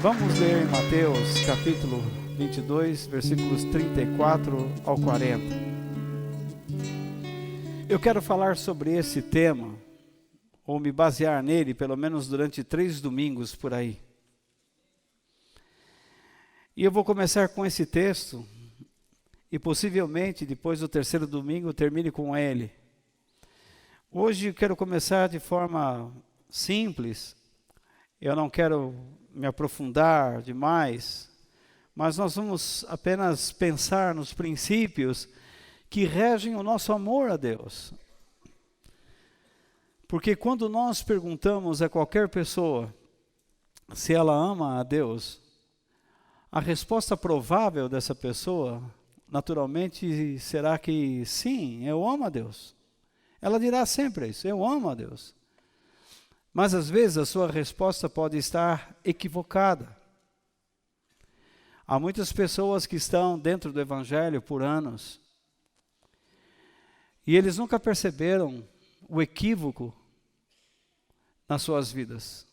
Vamos ler em Mateus capítulo 22, versículos 34 ao 40. Eu quero falar sobre esse tema, ou me basear nele, pelo menos durante 3 domingos por aí. E eu vou começar com esse texto, e possivelmente depois do 3º domingo eu termine com ele. Hoje eu quero começar de forma simples, eu não quero me aprofundar demais, mas nós vamos apenas pensar nos princípios que regem o nosso amor a Deus. Porque quando nós perguntamos a qualquer pessoa se ela ama a Deus, a resposta provável dessa pessoa, naturalmente, será que sim, eu amo a Deus. Ela dirá sempre isso, eu amo a Deus. Mas às vezes a sua resposta pode estar equivocada. Há muitas pessoas que estão dentro do Evangelho por anos e eles nunca perceberam o equívoco nas suas vidas.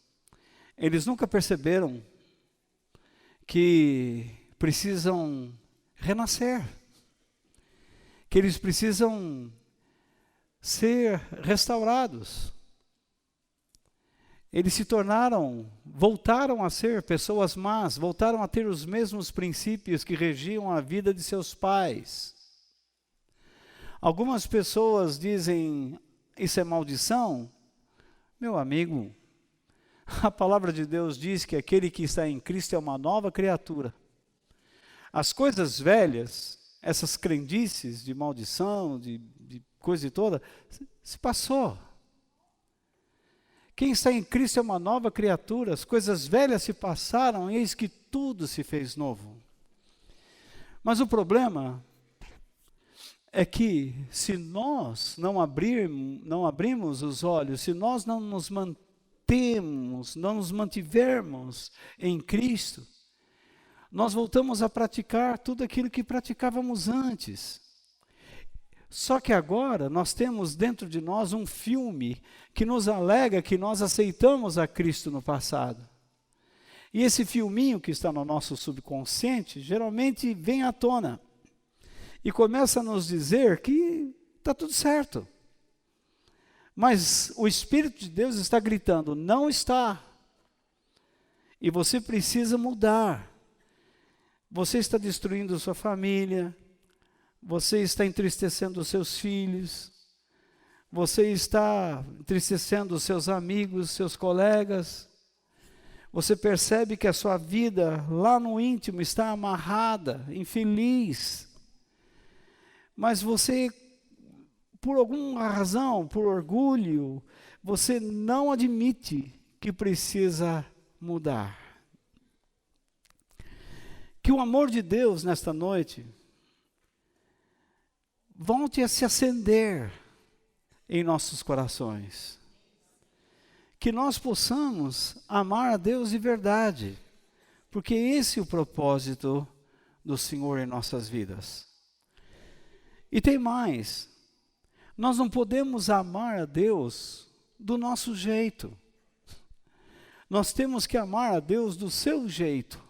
Eles nunca perceberam que precisam renascer, que eles precisam ser restaurados. Eles voltaram a ser pessoas más, voltaram a ter os mesmos princípios que regiam a vida de seus pais. Algumas pessoas dizem, isso é maldição? Meu amigo, a palavra de Deus diz que aquele que está em Cristo é uma nova criatura. As coisas velhas, essas crendices de maldição, de coisa toda, se passou. Quem está em Cristo é uma nova criatura, as coisas velhas se passaram, e eis que tudo se fez novo. Mas o problema é que se nós não abrimos os olhos, se nós não nos mantivermos em Cristo, nós voltamos a praticar tudo aquilo que praticávamos antes. Só que agora nós temos dentro de nós um filme que nos alega que nós aceitamos a Cristo no passado. E esse filminho que está no nosso subconsciente, geralmente vem à tona. E começa a nos dizer que está tudo certo. Mas o Espírito de Deus está gritando, não está. E você precisa mudar. Você está destruindo sua família. Você está entristecendo os seus filhos, você está entristecendo os seus amigos, seus colegas, você percebe que a sua vida lá no íntimo está amarrada, infeliz, mas você, por alguma razão, por orgulho, você não admite que precisa mudar. Que o amor de Deus nesta noite volte a se acender em nossos corações. Que nós possamos amar a Deus de verdade, porque esse é o propósito do Senhor em nossas vidas. E tem mais, nós não podemos amar a Deus do nosso jeito. Nós temos que amar a Deus do seu jeito,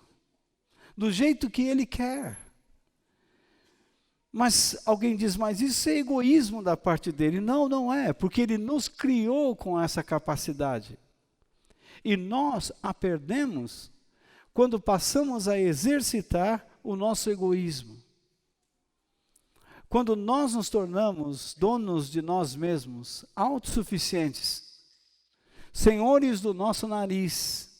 do jeito que Ele quer. Mas alguém diz, mas isso é egoísmo da parte dele. Não, não é, porque ele nos criou com essa capacidade. E nós a perdemos quando passamos a exercitar o nosso egoísmo. Quando nós nos tornamos donos de nós mesmos, autossuficientes, senhores do nosso nariz,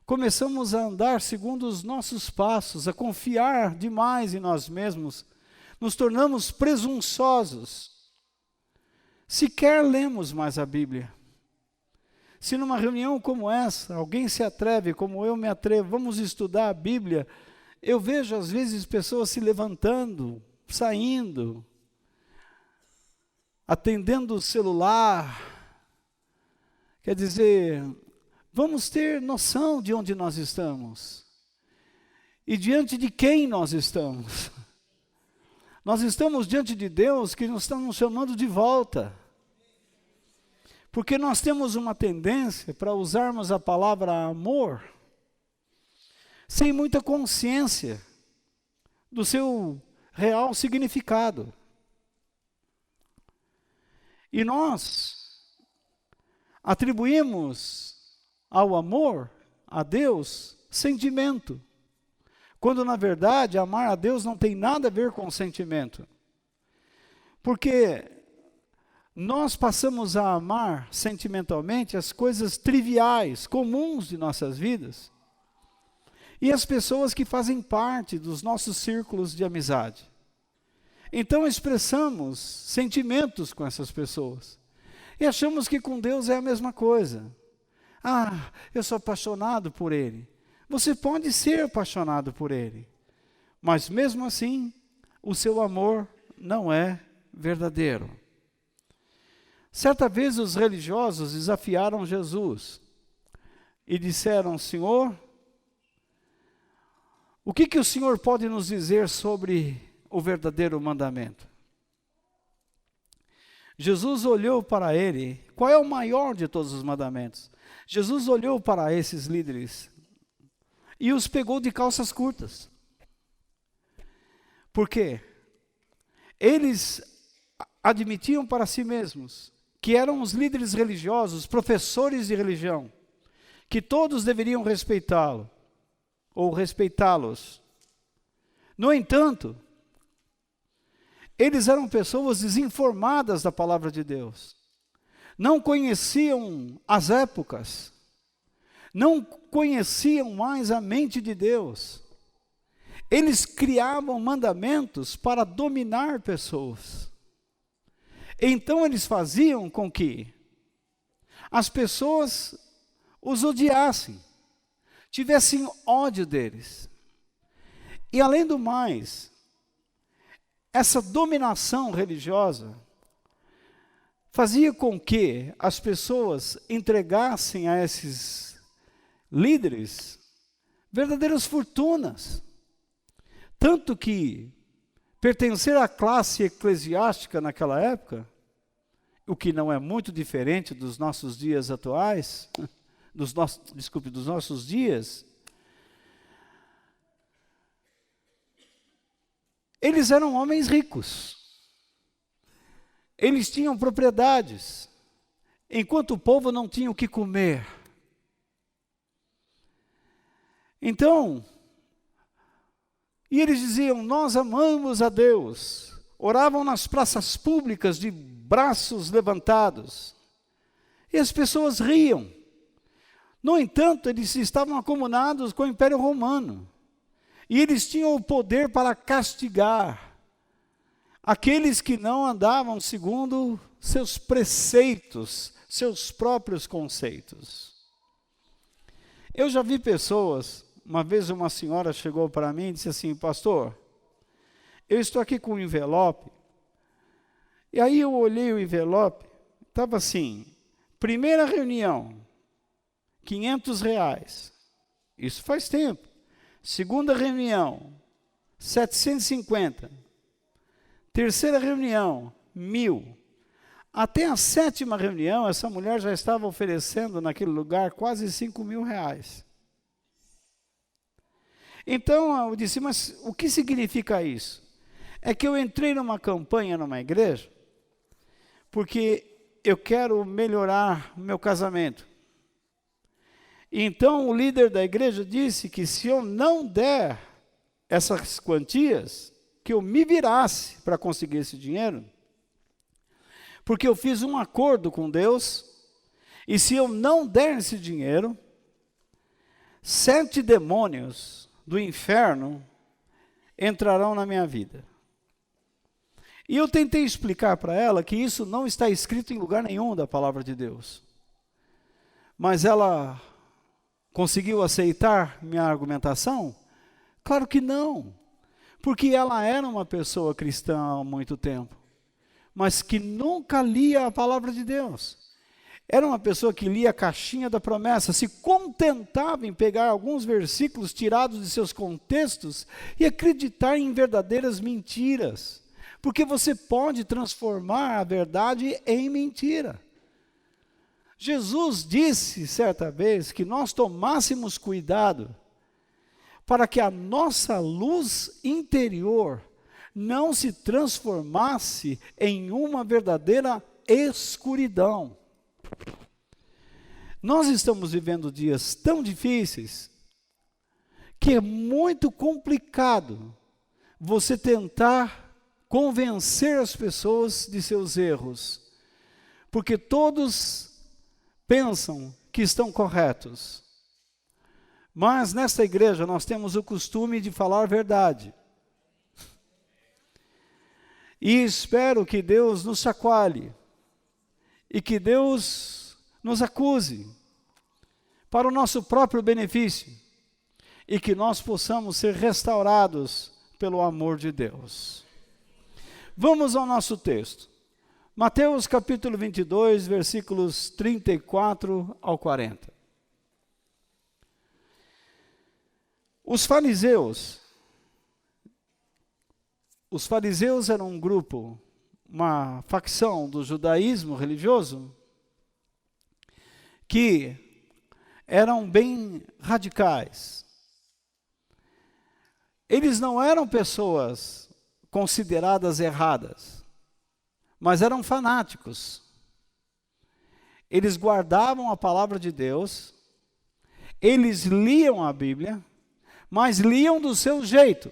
começamos a andar segundo os nossos passos, a confiar demais em nós mesmos, nos tornamos presunçosos. Sequer lemos mais a Bíblia. Se numa reunião como essa, alguém se atreve, como eu me atrevo, vamos estudar a Bíblia, eu vejo às vezes pessoas se levantando, saindo, atendendo o celular. Quer dizer, vamos ter noção de onde nós estamos e diante de quem nós estamos. Nós estamos diante de Deus que nos está nos chamando de volta. Porque nós temos uma tendência para usarmos a palavra amor sem muita consciência do seu real significado. E nós atribuímos ao amor, a Deus, sentimento. Quando, na verdade, amar a Deus não tem nada a ver com sentimento. Porque nós passamos a amar sentimentalmente as coisas triviais, comuns de nossas vidas. E as pessoas que fazem parte dos nossos círculos de amizade. Então expressamos sentimentos com essas pessoas. E achamos que com Deus é a mesma coisa. Ah, eu sou apaixonado por Ele. Você pode ser apaixonado por Ele. Mas mesmo assim, o seu amor não é verdadeiro. Certa vez os religiosos desafiaram Jesus. E disseram, Senhor, o que o Senhor pode nos dizer sobre o verdadeiro mandamento? Jesus olhou para ele. Qual é o maior de todos os mandamentos? Jesus olhou para esses líderes e os pegou de calças curtas. Por quê? Eles admitiam para si mesmos que eram os líderes religiosos, professores de religião, que todos deveriam respeitá-lo, ou respeitá-los. No entanto, eles eram pessoas desinformadas da palavra de Deus. Não conheciam as épocas. Não conheciam mais a mente de Deus. Eles criavam mandamentos para dominar pessoas. Então eles faziam com que as pessoas os odiassem, tivessem ódio deles. E além do mais, essa dominação religiosa fazia com que as pessoas entregassem a esses líderes verdadeiras fortunas. Tanto que pertencer à classe eclesiástica naquela época, o que não é muito diferente dos nossos dias atuais, dos nossos dias, eles eram homens ricos. Eles tinham propriedades, enquanto o povo não tinha o que comer. Então, e eles diziam, nós amamos a Deus. Oravam nas praças públicas de braços levantados. E as pessoas riam. No entanto, eles estavam acumunados com o Império Romano. E eles tinham o poder para castigar aqueles que não andavam segundo seus preceitos, seus próprios conceitos. Eu já vi pessoas, uma vez uma senhora chegou para mim e disse assim, pastor, eu estou aqui com um envelope, e aí eu olhei o envelope, estava assim, primeira reunião, R$500, isso faz tempo. Segunda reunião, 750. Terceira reunião, 1.000. Até a sétima reunião, essa mulher já estava oferecendo naquele lugar quase R$5.000. Então eu disse, mas o que significa isso? É que eu entrei numa campanha numa igreja, porque eu quero melhorar o meu casamento. Então o líder da igreja disse que se eu não der essas quantias, que eu me virasse para conseguir esse dinheiro, porque eu fiz um acordo com Deus, e se eu não der esse dinheiro, 7 demônios do inferno entrarão na minha vida. E eu tentei explicar para ela que isso não está escrito em lugar nenhum da palavra de Deus. Mas ela conseguiu aceitar minha argumentação? Claro que não, porque ela era uma pessoa cristã há muito tempo, mas que nunca lia a palavra de Deus. Era uma pessoa que lia a caixinha da promessa, se contentava em pegar alguns versículos tirados de seus contextos e acreditar em verdadeiras mentiras, porque você pode transformar a verdade em mentira. Jesus disse certa vez que nós tomássemos cuidado para que a nossa luz interior não se transformasse em uma verdadeira escuridão. Nós estamos vivendo dias tão difíceis que é muito complicado você tentar convencer as pessoas de seus erros, porque todos pensam que estão corretos. Mas nesta igreja nós temos o costume de falar a verdade. E espero que Deus nos chacoalhe e que Deus nos acuse para o nosso próprio benefício e que nós possamos ser restaurados pelo amor de Deus. Vamos ao nosso texto. Mateus capítulo 22, versículos 34 ao 40. Os fariseus eram um grupo, uma facção do judaísmo religioso, que eram bem radicais. Eles não eram pessoas consideradas erradas, mas eram fanáticos. Eles guardavam a palavra de Deus, eles liam a Bíblia, mas liam do seu jeito.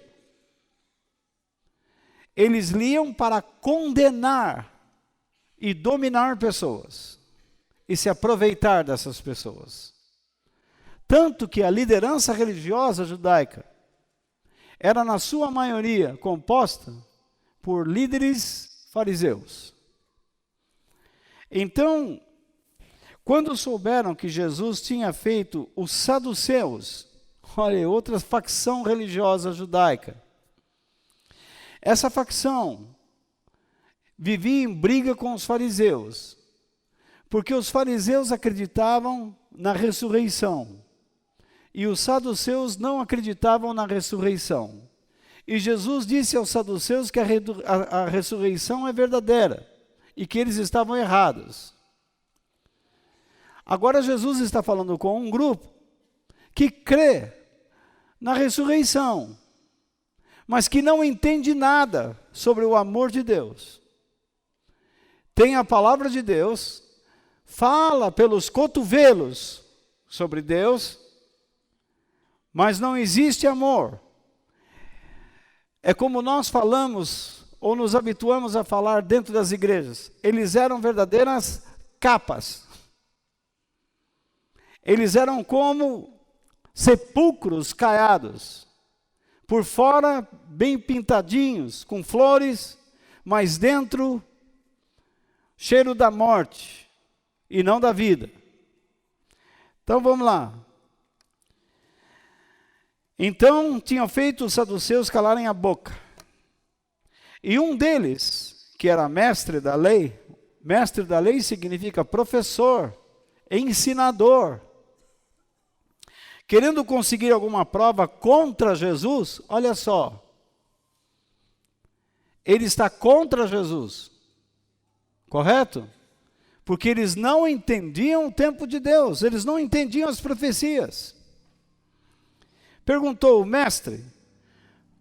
Eles liam para condenar e dominar pessoas, e se aproveitar dessas pessoas. Tanto que a liderança religiosa judaica era, na sua maioria, composta por líderes fariseus. Então, quando souberam que Jesus tinha feito os saduceus, olha, outra facção religiosa judaica, essa facção vivia em briga com os fariseus, porque os fariseus acreditavam na ressurreição, e os saduceus não acreditavam na ressurreição. E Jesus disse aos saduceus que a ressurreição é verdadeira, e que eles estavam errados. Agora Jesus está falando com um grupo que crê na ressurreição, mas que não entende nada sobre o amor de Deus. Tem a palavra de Deus, fala pelos cotovelos sobre Deus, mas não existe amor. É como nós falamos, ou nos habituamos a falar dentro das igrejas. Eles eram verdadeiras capas. Eles eram como sepulcros caiados. Por fora, bem pintadinhos, com flores, mas dentro, cheiro da morte e não da vida. Então vamos lá. Então tinham feito os saduceus calarem a boca. E um deles, que era mestre da lei significa professor, ensinador, querendo conseguir alguma prova contra Jesus, olha só, ele está contra Jesus, correto? Porque eles não entendiam o tempo de Deus, eles não entendiam as profecias. Perguntou: mestre,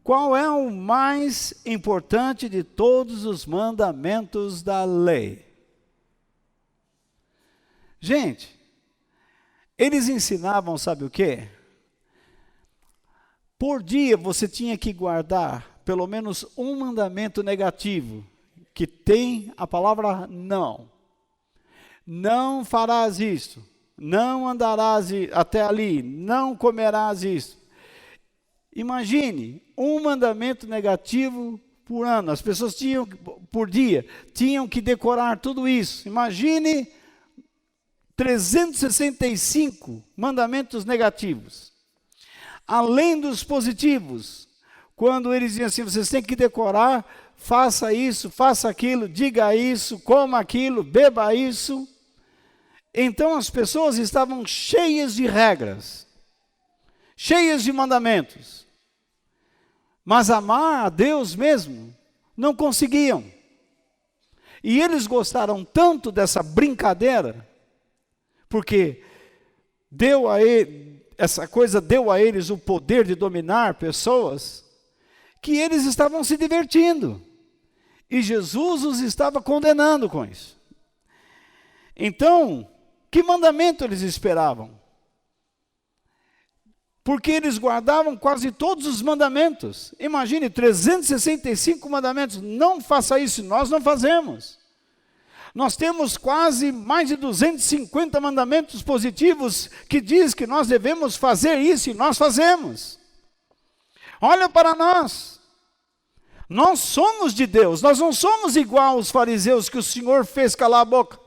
qual é o mais importante de todos os mandamentos da lei? Gente, eles ensinavam, sabe o quê? Por dia você tinha que guardar pelo menos um mandamento negativo, que tem a palavra não. Não farás isto, não andarás até ali, não comerás isto. Imagine, um mandamento negativo por ano. As pessoas por dia, tinham que decorar tudo isso. Imagine 365 mandamentos negativos. Além dos positivos, quando eles diziam assim, vocês têm que decorar, faça isso, faça aquilo, diga isso, coma aquilo, beba isso. Então as pessoas estavam cheias de regras, cheias de mandamentos. Mas amar a Deus mesmo, não conseguiam. E eles gostaram tanto dessa brincadeira, porque essa coisa deu a eles o poder de dominar pessoas, que eles estavam se divertindo. E Jesus os estava condenando com isso. Então, que mandamento eles esperavam? Porque eles guardavam quase todos os mandamentos. Imagine, 365 mandamentos. Não faça isso, nós não fazemos. Nós temos quase mais de 250 mandamentos positivos que diz que nós devemos fazer isso e nós fazemos. Olha para nós. Nós somos de Deus, nós não somos igual aos fariseus que o Senhor fez calar a boca.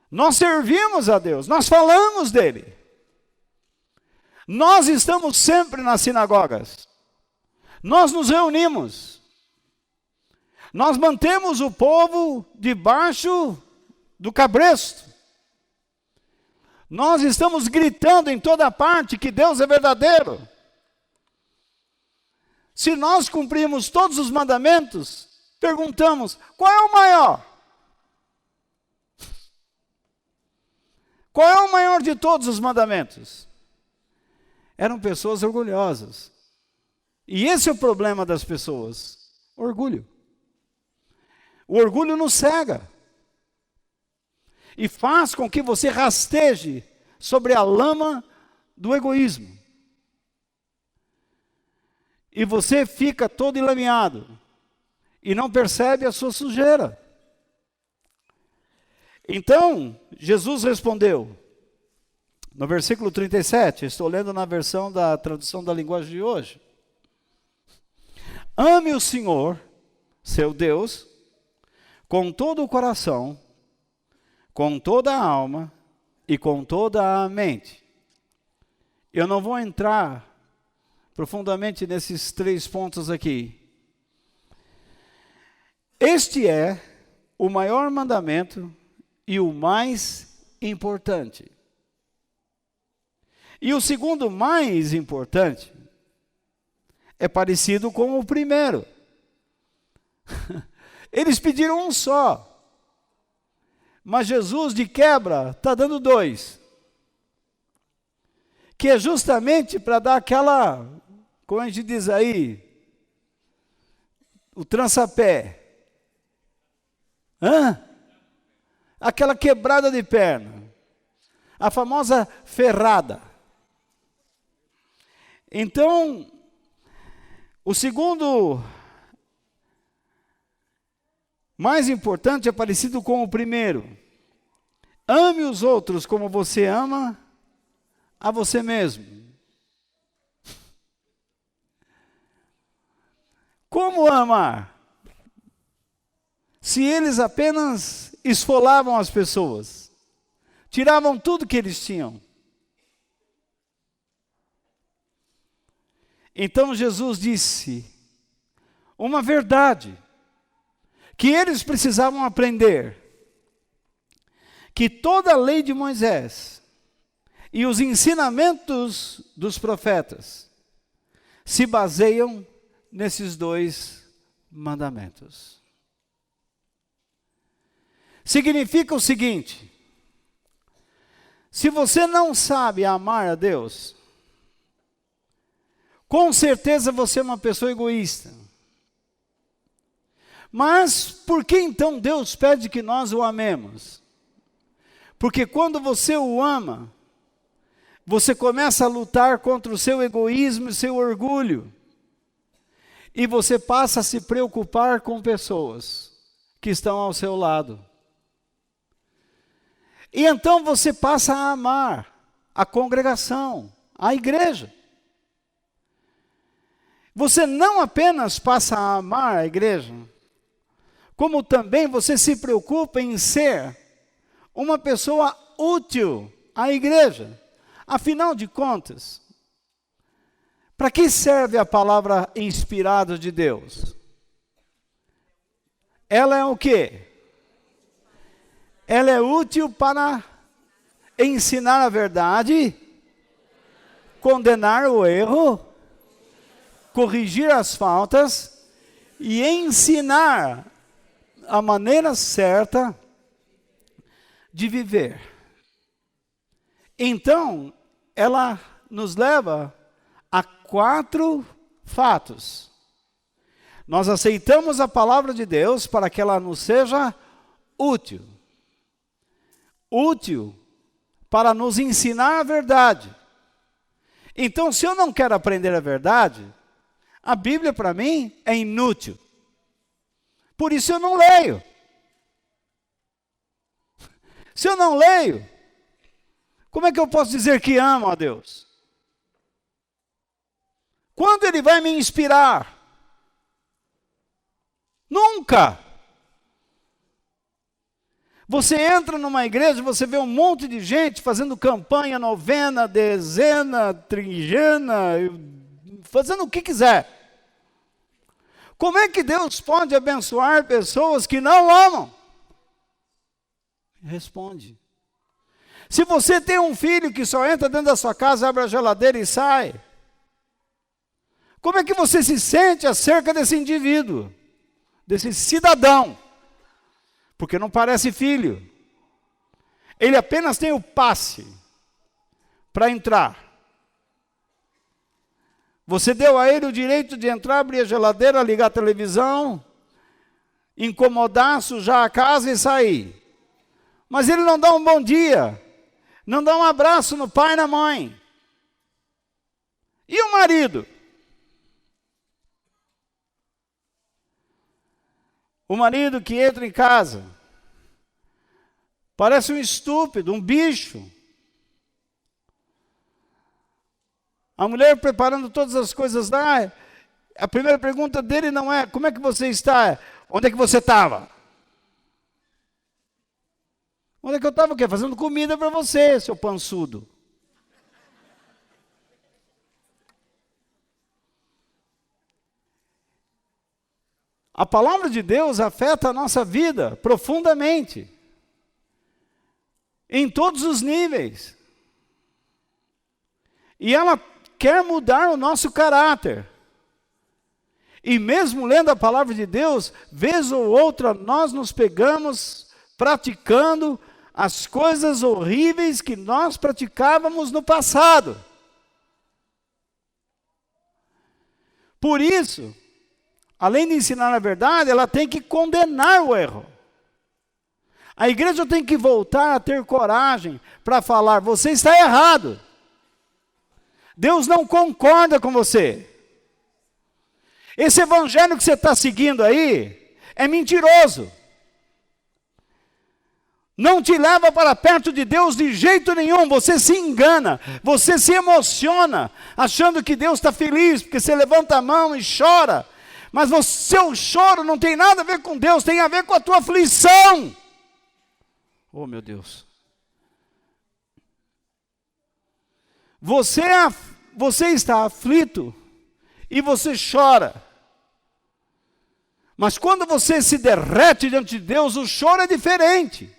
Nós servimos a Deus, nós falamos dele. Nós estamos sempre nas sinagogas. Nós nos reunimos. Nós mantemos o povo debaixo do cabresto. Nós estamos gritando em toda parte que Deus é verdadeiro. Se nós cumprimos todos os mandamentos, perguntamos, qual é o maior? Qual é o maior de todos os mandamentos? Eram pessoas orgulhosas. E esse é o problema das pessoas, orgulho. O orgulho nos cega. E faz com que você rasteje sobre a lama do egoísmo. E você fica todo enlameado. E não percebe a sua sujeira. Então, Jesus respondeu. No versículo 37, estou lendo na versão da tradução da linguagem de hoje. Ame o Senhor, seu Deus, com todo o coração, com toda a alma e com toda a mente. Eu não vou entrar profundamente nesses 3 pontos aqui. Este é o maior mandamento e o mais importante. E o segundo mais importante é parecido com o primeiro. Eles pediram um só. Mas Jesus, de quebra, está dando 2. Que é justamente para dar aquela, como a gente diz aí, o trançapé. Aquela quebrada de perna. A famosa ferrada. Então, o segundo mais importante é parecido com o primeiro. Ame os outros como você ama a você mesmo. Como amar? Se eles apenas esfolavam as pessoas, tiravam tudo que eles tinham. Então Jesus disse uma verdade que eles precisavam aprender, que toda a lei de Moisés e os ensinamentos dos profetas se baseiam nesses 2 mandamentos. Significa o seguinte: se você não sabe amar a Deus, com certeza você é uma pessoa egoísta. Mas por que então Deus pede que nós o amemos? Porque quando você o ama, você começa a lutar contra o seu egoísmo e o seu orgulho. E você passa a se preocupar com pessoas que estão ao seu lado. E então você passa a amar a congregação, a igreja. Você não apenas passa a amar a igreja, como também você se preocupa em ser uma pessoa útil à igreja. Afinal de contas, para que serve a palavra inspirada de Deus? Ela é o quê? Ela é útil para ensinar a verdade, condenar o erro, corrigir as faltas e ensinar a maneira certa de viver. Então, ela nos leva a 4 fatos. Nós aceitamos a palavra de Deus para que ela nos seja útil. Útil para nos ensinar a verdade. Então, se eu não quero aprender a verdade, a Bíblia para mim é inútil. Por isso eu não leio. Se eu não leio, como é que eu posso dizer que amo a Deus? Quando Ele vai me inspirar? Nunca! Você entra numa igreja, você vê um monte de gente fazendo campanha, novena, dezena, trigena, fazendo o que quiser. Como é que Deus pode abençoar pessoas que não amam? Responde. Se você tem um filho que só entra dentro da sua casa, abre a geladeira e sai, como é que você se sente acerca desse indivíduo, desse cidadão? Porque não parece filho. Ele apenas tem o passe para entrar. Você deu a ele o direito de entrar, abrir a geladeira, ligar a televisão, incomodar, sujar a casa e sair. Mas ele não dá um bom dia, não dá um abraço no pai e na mãe. E o marido? O marido que entra em casa, parece um estúpido, um bicho. A mulher preparando todas as coisas lá, a primeira pergunta dele não é, como é que você está? Onde é que você estava? Onde é que eu estava? O quê? Fazendo comida para você, seu pançudo. A palavra de Deus afeta a nossa vida profundamente, em todos os níveis. E ela quer mudar o nosso caráter. E mesmo lendo a palavra de Deus, vez ou outra nós nos pegamos praticando as coisas horríveis que nós praticávamos no passado. Por isso, além de ensinar a verdade, ela tem que condenar o erro. A igreja tem que voltar a ter coragem para falar, você está errado. Deus não concorda com você. Esse evangelho que você está seguindo aí é mentiroso. Não te leva para perto de Deus de jeito nenhum. Você se engana, você se emociona, achando que Deus está feliz, porque você levanta a mão e chora. Mas o seu choro não tem nada a ver com Deus, tem a ver com a tua aflição. Oh, meu Deus. Você está aflito e você chora. Mas quando você se derrete diante de Deus, o choro é diferente.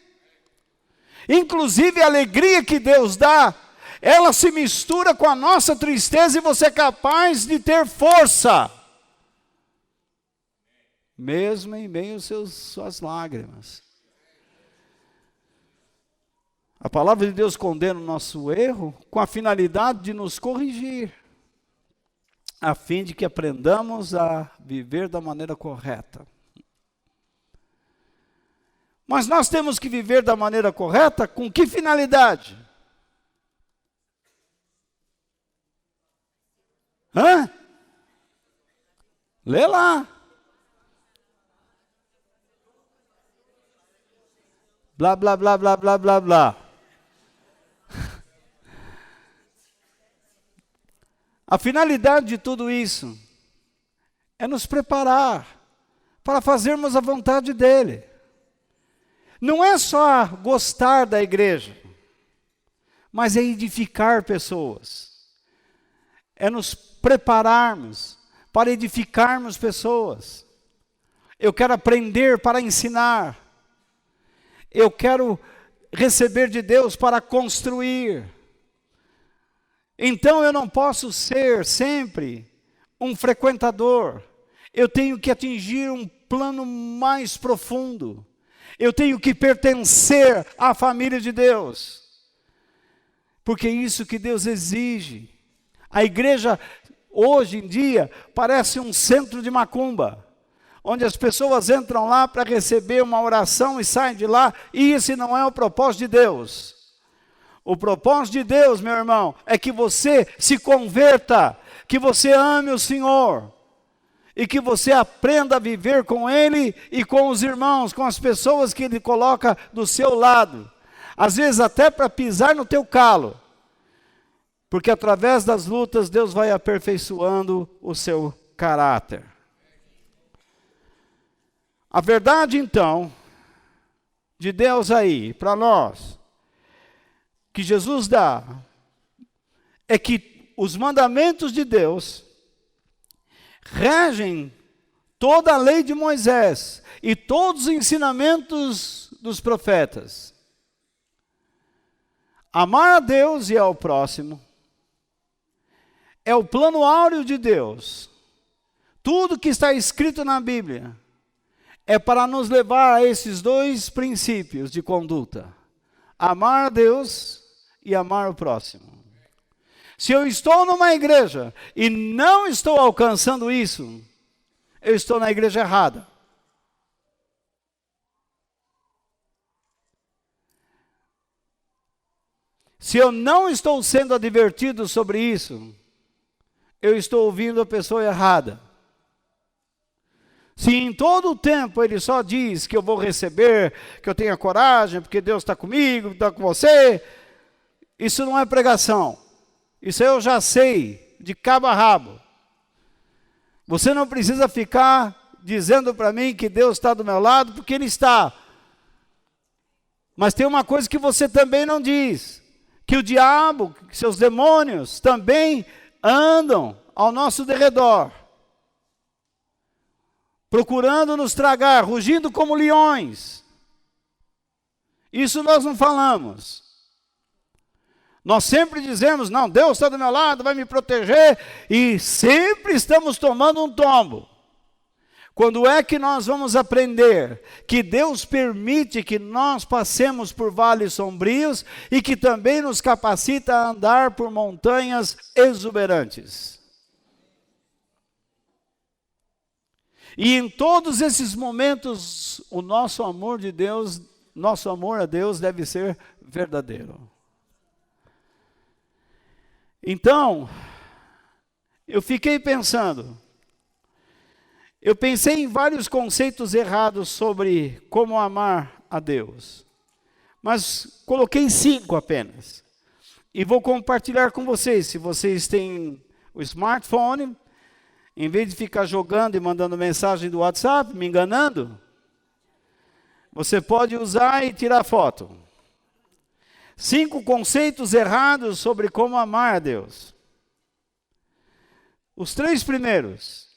Inclusive a alegria que Deus dá, ela se mistura com a nossa tristeza e você é capaz de ter força. Mesmo em meio às suas lágrimas. A palavra de Deus condena o nosso erro com a finalidade de nos corrigir, a fim de que aprendamos a viver da maneira correta. Mas nós temos que viver da maneira correta com que finalidade? Lê lá. Blá, blá, blá, blá, blá, blá, blá. A finalidade de tudo isso é nos preparar para fazermos a vontade dEle. Não é só gostar da igreja, mas é edificar pessoas. É nos prepararmos para edificarmos pessoas. Eu quero aprender para ensinar. Eu quero receber de Deus para construir. Então eu não posso ser sempre um frequentador. Eu tenho que atingir um plano mais profundo. Eu tenho que pertencer à família de Deus. Porque é isso que Deus exige. A igreja, hoje em dia, parece um centro de macumba, onde as pessoas entram lá para receber uma oração e saem de lá, e esse não é o propósito de Deus. O propósito de Deus, meu irmão, é que você se converta, que você ame o Senhor, e que você aprenda a viver com Ele e com os irmãos, com as pessoas que Ele coloca do seu lado. Às vezes até para pisar no teu calo. Porque através das lutas Deus vai aperfeiçoando o seu caráter. A verdade então, de Deus aí, para nós, que Jesus dá, é que os mandamentos de Deus regem toda a lei de Moisés e todos os ensinamentos dos profetas. Amar a Deus e ao próximo é o plano áureo de Deus. Tudo que está escrito na Bíblia é para nos levar a esses dois princípios de conduta: amar a Deus e amar o próximo. Se eu estou numa igreja e não estou alcançando isso, eu estou na igreja errada. Se eu não estou sendo advertido sobre isso, eu estou ouvindo a pessoa errada. Se em todo o tempo ele só diz que eu vou receber, que eu tenho coragem, porque Deus está comigo, está com você, isso não é pregação. Isso eu já sei, de cabo a rabo. Você não precisa ficar dizendo para mim que Deus está do meu lado, porque Ele está. Mas tem uma coisa que você também não diz, que o diabo, seus demônios, também andam ao nosso derredor, procurando nos tragar, rugindo como leões. Isso nós não falamos. Nós sempre dizemos, não, Deus está do meu lado, vai me proteger, e sempre estamos tomando um tombo. Quando é que nós vamos aprender que Deus permite que nós passemos por vales sombrios e que também nos capacita a andar por montanhas exuberantes? E em todos esses momentos, o nosso amor de Deus, nosso amor a Deus deve ser verdadeiro. Então, eu fiquei pensando, eu pensei em vários conceitos errados sobre como amar a Deus, mas coloquei 5 apenas, e vou compartilhar com vocês. Se vocês têm o smartphone, em vez de ficar jogando e mandando mensagem do WhatsApp, me enganando, você pode usar e tirar foto. 5 conceitos errados sobre como amar a Deus. Os 3 primeiros.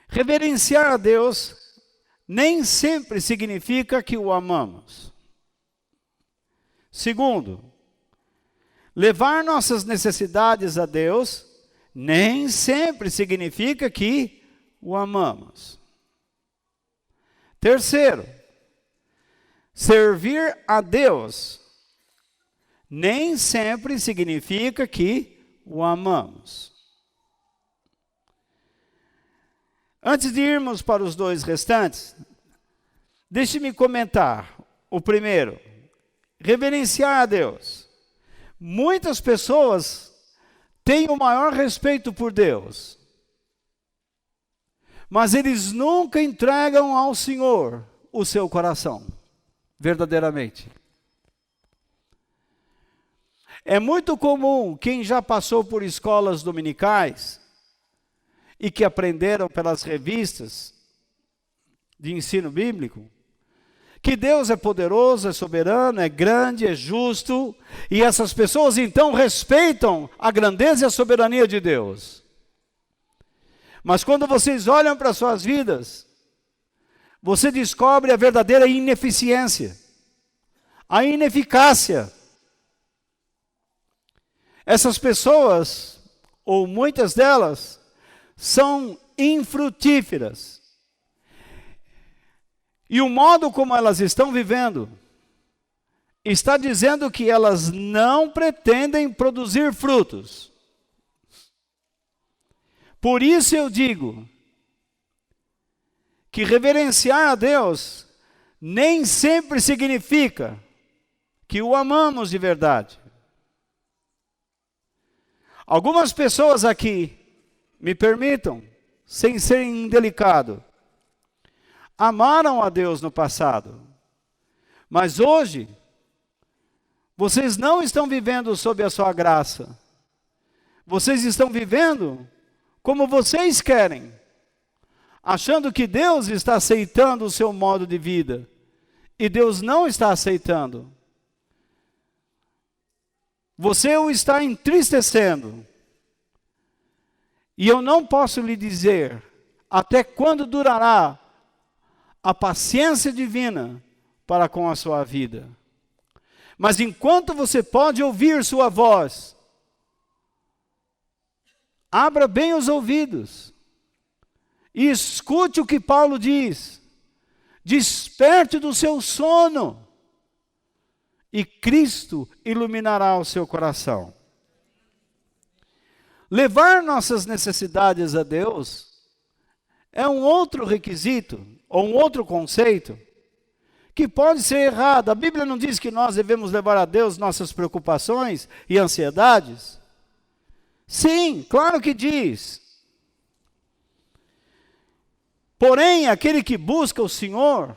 Reverenciar a Deus nem sempre significa que o amamos. Segundo, levar nossas necessidades a Deus nem sempre significa que o amamos. Terceiro, servir a Deus nem sempre significa que o amamos. Antes de irmos para os 2 restantes, deixe-me comentar. O primeiro, reverenciar a Deus. Muitas pessoas têm o maior respeito por Deus, mas eles nunca entregam ao Senhor o seu coração, verdadeiramente. É muito comum quem já passou por escolas dominicais e que aprenderam pelas revistas de ensino bíblico, que Deus é poderoso, é soberano, é grande, é justo, e essas pessoas então respeitam a grandeza e a soberania de Deus. Mas quando vocês olham para suas vidas, você descobre a verdadeira ineficiência, a ineficácia. Essas pessoas, ou muitas delas, são infrutíferas. E o modo como elas estão vivendo está dizendo que elas não pretendem produzir frutos. Por isso eu digo que reverenciar a Deus nem sempre significa que o amamos de verdade. Algumas pessoas aqui, me permitam, sem ser indelicado, amaram a Deus no passado, mas hoje, vocês não estão vivendo sob a sua graça, vocês estão vivendo como vocês querem, achando que Deus está aceitando o seu modo de vida, e Deus não está aceitando. Você o está entristecendo, e eu não posso lhe dizer até quando durará a paciência divina para com a sua vida. Mas enquanto você pode ouvir sua voz, abra bem os ouvidos e escute o que Paulo diz. Desperte do seu sono e Cristo iluminará o seu coração. Levar nossas necessidades a Deus é um outro requisito, ou um outro conceito, que pode ser errado. A Bíblia não diz que nós devemos levar a Deus nossas preocupações e ansiedades? Sim, claro que diz. Porém, aquele que busca o Senhor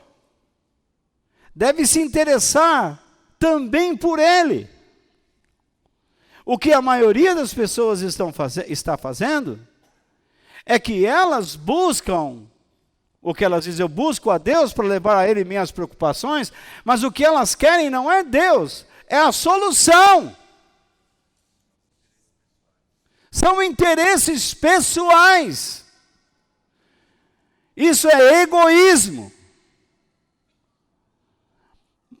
deve se interessar também por Ele. O que a maioria das pessoas está fazendo é que elas buscam, o que elas dizem, eu busco a Deus para levar a Ele minhas preocupações, mas o que elas querem não é Deus, é a solução. São interesses pessoais. Isso é egoísmo.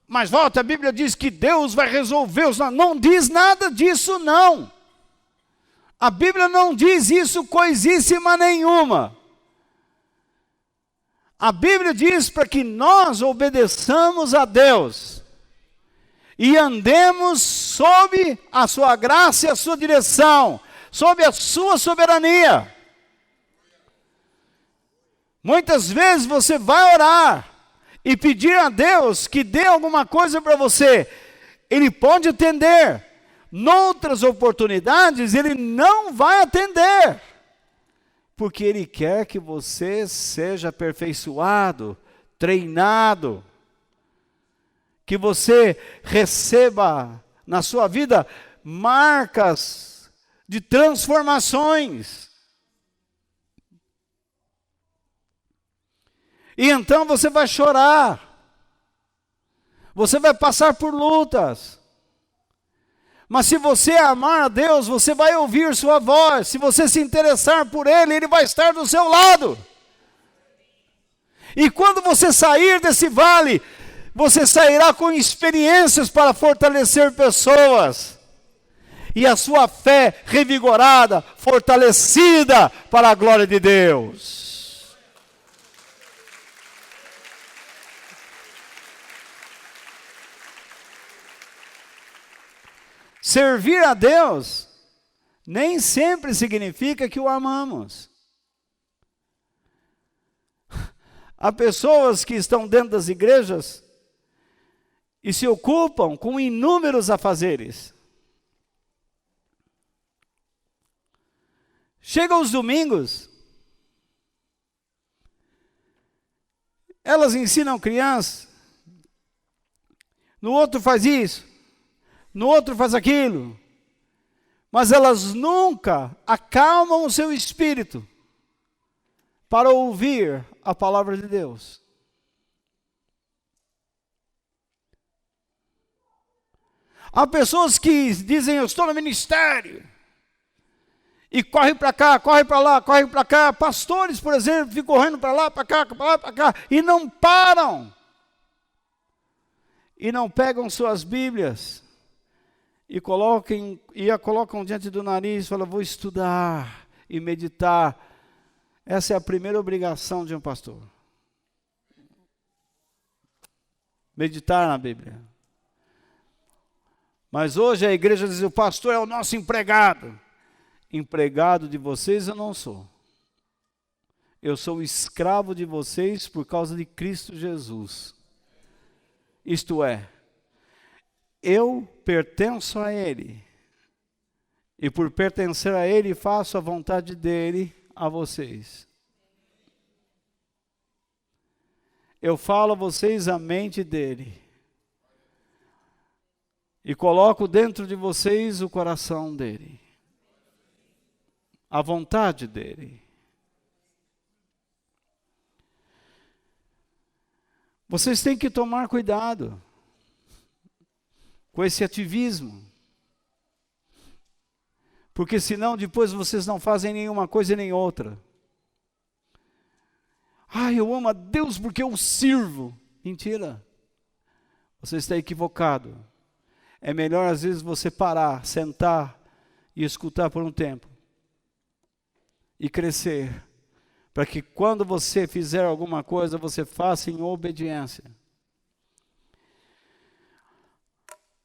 Mas volta, a Bíblia diz que Deus vai resolver os... Não diz nada disso, não. A Bíblia não diz isso coisíssima nenhuma. A Bíblia diz para que nós obedeçamos a Deus e andemos sob a sua graça e a sua direção, sob a sua soberania. Muitas vezes você vai orar e pedir a Deus que dê alguma coisa para você. Ele pode atender. Noutras oportunidades, Ele não vai atender. Porque Ele quer que você seja aperfeiçoado, treinado. Que você receba na sua vida marcas de transformações. E então você vai chorar, você vai passar por lutas, mas se você amar a Deus, você vai ouvir sua voz, se você se interessar por Ele, Ele vai estar do seu lado. E quando você sair desse vale, você sairá com experiências para fortalecer pessoas, e a sua fé revigorada, fortalecida para a glória de Deus. Servir a Deus nem sempre significa que o amamos. Há pessoas que estão dentro das igrejas e se ocupam com inúmeros afazeres. Chegam os domingos, elas ensinam crianças, no outro faz isso, no outro faz aquilo, mas elas nunca acalmam o seu espírito para ouvir a palavra de Deus. Há pessoas que dizem, eu estou no ministério, e corre para cá, corre para lá, corre para cá. Pastores, por exemplo, ficam correndo para lá, para cá, para lá, para cá, e não param. E não pegam suas Bíblias e a colocam diante do nariz e falam, vou estudar e meditar. Essa é a primeira obrigação de um pastor. Meditar na Bíblia. Mas hoje a igreja diz, o pastor é o nosso empregado. Empregado de vocês eu não sou. Eu sou escravo de vocês por causa de Cristo Jesus. Isto é, eu pertenço a Ele. E por pertencer a Ele, faço a vontade dEle a vocês. Eu falo a vocês a mente dEle. E coloco dentro de vocês o coração dEle. A vontade dEle. Vocês têm que tomar cuidado com esse ativismo. Porque senão depois vocês não fazem nenhuma coisa nem outra. Eu amo a Deus porque eu o sirvo. Mentira. Você está equivocado. É melhor às vezes você parar, sentar e escutar por um tempo. E crescer. Para que quando você fizer alguma coisa, você faça em obediência.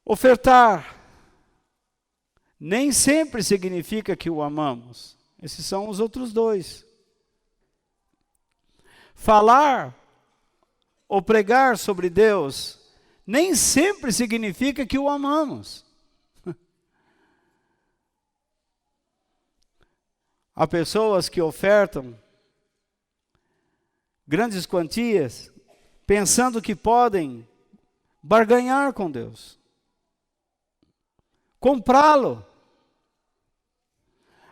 Ofertar nem sempre significa que o amamos. Esses são os outros dois. Falar ou pregar sobre Deus nem sempre significa que o amamos. Há pessoas que ofertam grandes quantias, pensando que podem barganhar com Deus, comprá-lo.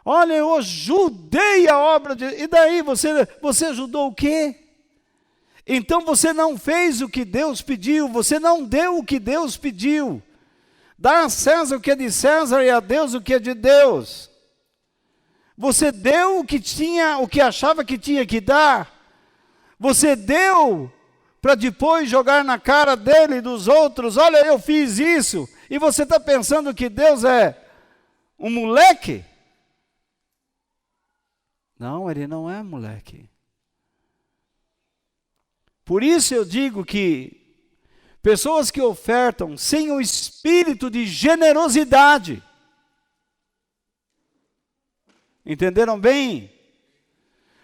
Olha, eu ajudei a obra de... E daí, você ajudou o quê? Então você não fez o que Deus pediu, você não deu o que Deus pediu. Dá a César o que é de César e a Deus o que é de Deus. Você deu o que achava que tinha que dar. Você deu para depois jogar na cara dele e dos outros, olha, eu fiz isso. E você está pensando que Deus é um moleque? Não, ele não é moleque. Por isso eu digo que pessoas que ofertam sem o espírito de generosidade, entenderam bem?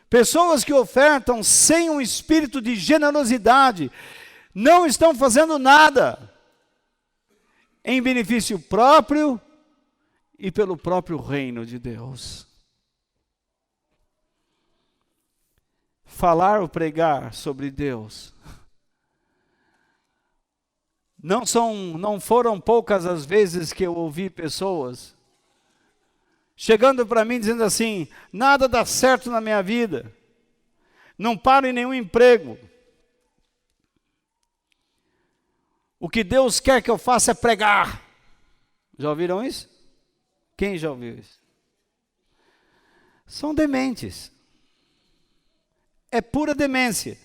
Pessoas que ofertam sem um espírito de generosidade, não estão fazendo nada em benefício próprio e pelo próprio reino de Deus. Falar ou pregar sobre Deus não foram poucas as vezes que eu ouvi pessoas chegando para mim dizendo assim, nada dá certo na minha vida, não paro em nenhum emprego, o que Deus quer que eu faça é pregar. Já ouviram isso? Quem já ouviu isso? São dementes. É pura demência.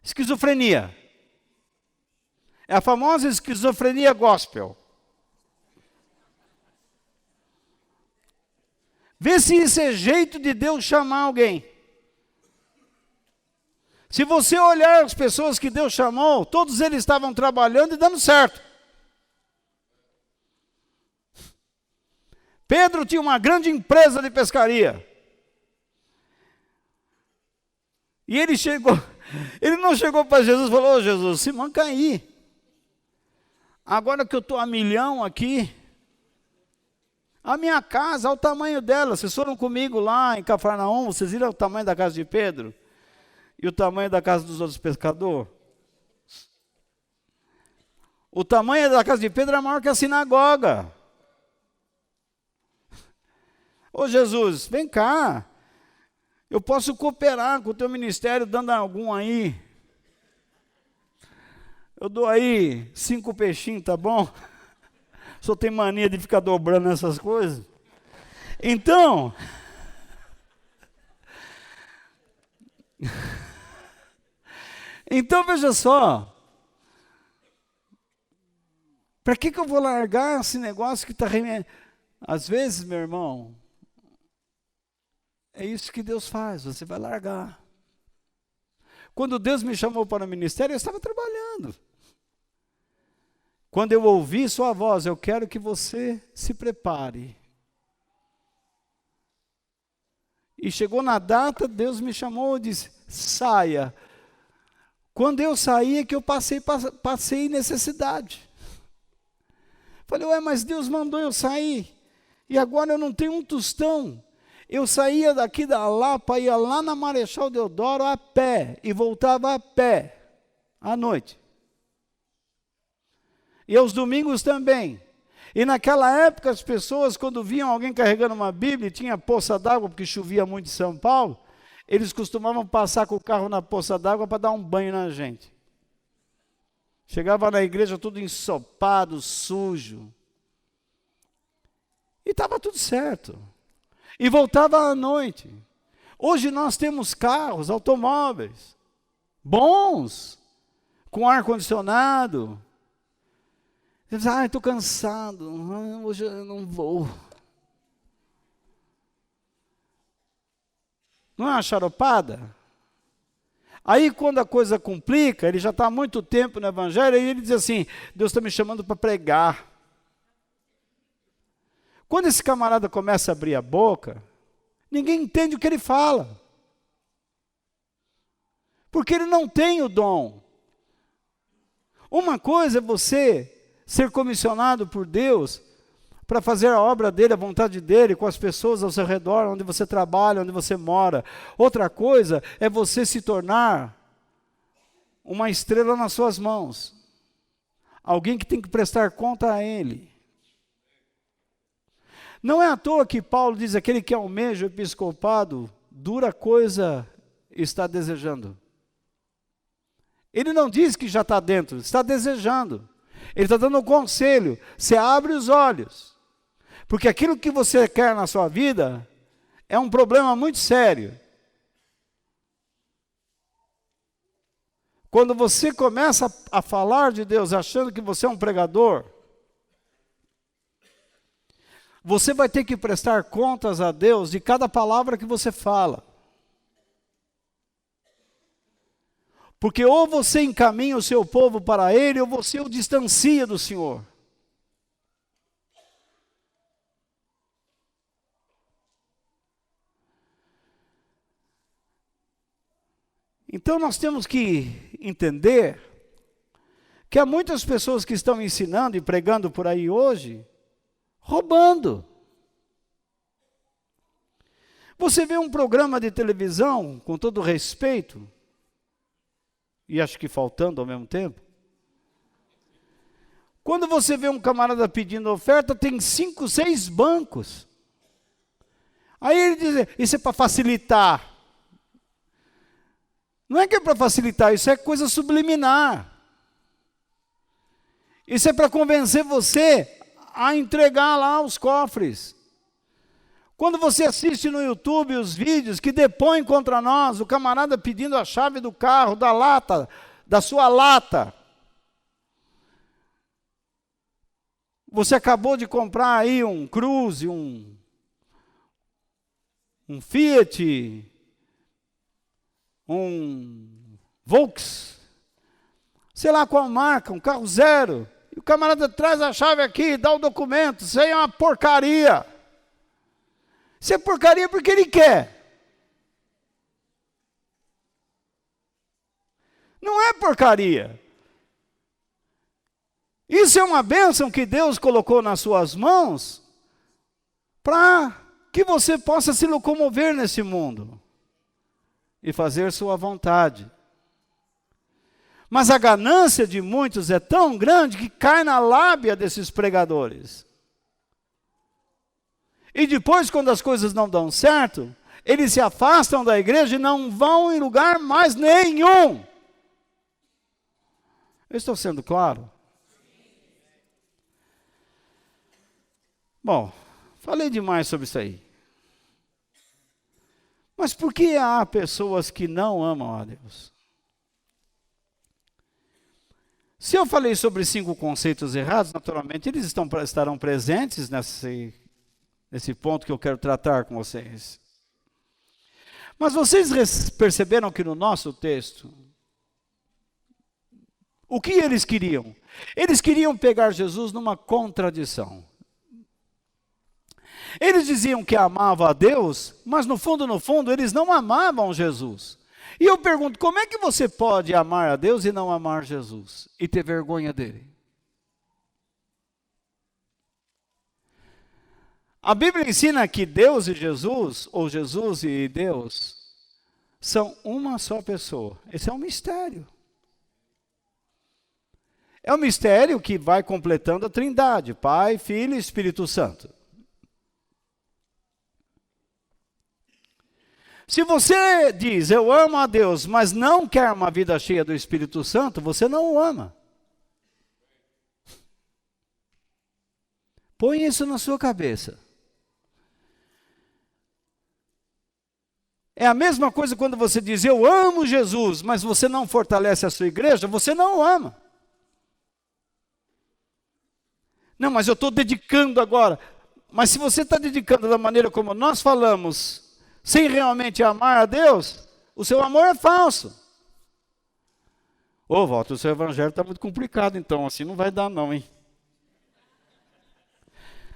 Esquizofrenia. É a famosa esquizofrenia gospel. Vê se isso é jeito de Deus chamar alguém. Se você olhar as pessoas que Deus chamou, todos eles estavam trabalhando e dando certo. Pedro tinha uma grande empresa de pescaria. E ele não chegou para Jesus e falou, Jesus, se manca aí. Agora que eu estou a milhão aqui, a minha casa, olha o tamanho dela. Vocês foram comigo lá em Cafarnaum, vocês viram o tamanho da casa de Pedro? E o tamanho da casa dos outros pescadores? O tamanho da casa de Pedro é maior que a sinagoga. Ô Jesus, vem cá. Eu posso cooperar com o teu ministério dando algum aí. Eu dou aí 5 peixinhos, tá bom? Só tem mania de ficar dobrando essas coisas. Então, veja só. Para que eu vou largar esse negócio que está... Às vezes, meu irmão, é isso que Deus faz, você vai largar. Quando Deus me chamou para o ministério, eu estava trabalhando. Quando eu ouvi sua voz, eu quero que você se prepare. E chegou na data, Deus me chamou e disse, saia. Quando eu saí é que eu passei necessidade. Falei, ué, mas Deus mandou eu sair. E agora eu não tenho um tostão. Eu saía daqui da Lapa, ia lá na Marechal Deodoro a pé. E voltava a pé, à noite. E aos domingos também. E naquela época as pessoas, quando viam alguém carregando uma Bíblia, e tinha poça d'água, porque chovia muito em São Paulo, eles costumavam passar com o carro na poça d'água para dar um banho na gente. Chegava na igreja tudo ensopado, sujo. E estava tudo certo. E voltava à noite. Hoje nós temos carros, automóveis, bons, com ar-condicionado. Você diz, estou cansado, hoje eu não vou. Não é uma charopada? Aí quando a coisa complica, ele já está há muito tempo no evangelho, e ele diz assim, Deus está me chamando para pregar. Quando esse camarada começa a abrir a boca, ninguém entende o que ele fala. Porque ele não tem o dom. Uma coisa é você ser comissionado por Deus para fazer a obra dele, a vontade dele, com as pessoas ao seu redor, onde você trabalha, onde você mora. Outra coisa é você se tornar uma estrela nas suas mãos. Alguém que tem que prestar conta a ele. Não é à toa que Paulo diz, aquele que almeja o episcopado, dura coisa está desejando. Ele não diz que já está dentro, está desejando. Ele está dando um conselho, você abre os olhos. Porque aquilo que você quer na sua vida é um problema muito sério. Quando você começa a falar de Deus achando que você é um pregador, você vai ter que prestar contas a Deus de cada palavra que você fala. Porque ou você encaminha o seu povo para Ele, ou você o distancia do Senhor. Então nós temos que entender que há muitas pessoas que estão ensinando e pregando por aí hoje, roubando. Você vê um programa de televisão, com todo respeito, e acho que faltando ao mesmo tempo, quando você vê um camarada pedindo oferta, tem 5, 6 bancos. Aí ele diz, isso é para facilitar. Não é que é para facilitar, isso é coisa subliminar. Isso é para convencer você a entregar lá os cofres. Quando você assiste no YouTube os vídeos que depõem contra nós, o camarada pedindo a chave do carro, da lata, da sua lata. Você acabou de comprar aí um Cruze, um Fiat, um Volks, sei lá qual marca, um carro zero. E o camarada traz a chave aqui, dá o documento, isso aí é uma porcaria. Isso é porcaria porque ele quer. Não é porcaria. Isso é uma bênção que Deus colocou nas suas mãos para que você possa se locomover nesse mundo e fazer sua vontade. Mas a ganância de muitos é tão grande que cai na lábia desses pregadores. E depois, quando as coisas não dão certo, eles se afastam da igreja e não vão em lugar mais nenhum. Eu estou sendo claro? Bom, falei demais sobre isso aí. Mas por que há pessoas que não amam a Deus? Se eu falei sobre 5 conceitos errados, naturalmente eles estarão presentes nesse ponto que eu quero tratar com vocês. Mas vocês perceberam que no nosso texto, o que eles queriam? Eles queriam pegar Jesus numa contradição. Eles diziam que amavam a Deus, mas no fundo, eles não amavam Jesus. E eu pergunto, como é que você pode amar a Deus e não amar Jesus? E ter vergonha dele? A Bíblia ensina que Deus e Jesus, ou Jesus e Deus, são uma só pessoa. Esse é um mistério. É um mistério que vai completando a Trindade, Pai, Filho e Espírito Santo. Se você diz, eu amo a Deus, mas não quer uma vida cheia do Espírito Santo, você não o ama. Põe isso na sua cabeça. É a mesma coisa quando você diz, eu amo Jesus, mas você não fortalece a sua igreja, você não o ama. Não, mas eu estou dedicando agora. Mas se você está dedicando da maneira como nós falamos, sem realmente amar a Deus, o seu amor é falso. Ô, Walter, o seu evangelho está muito complicado, então assim não vai dar não, hein?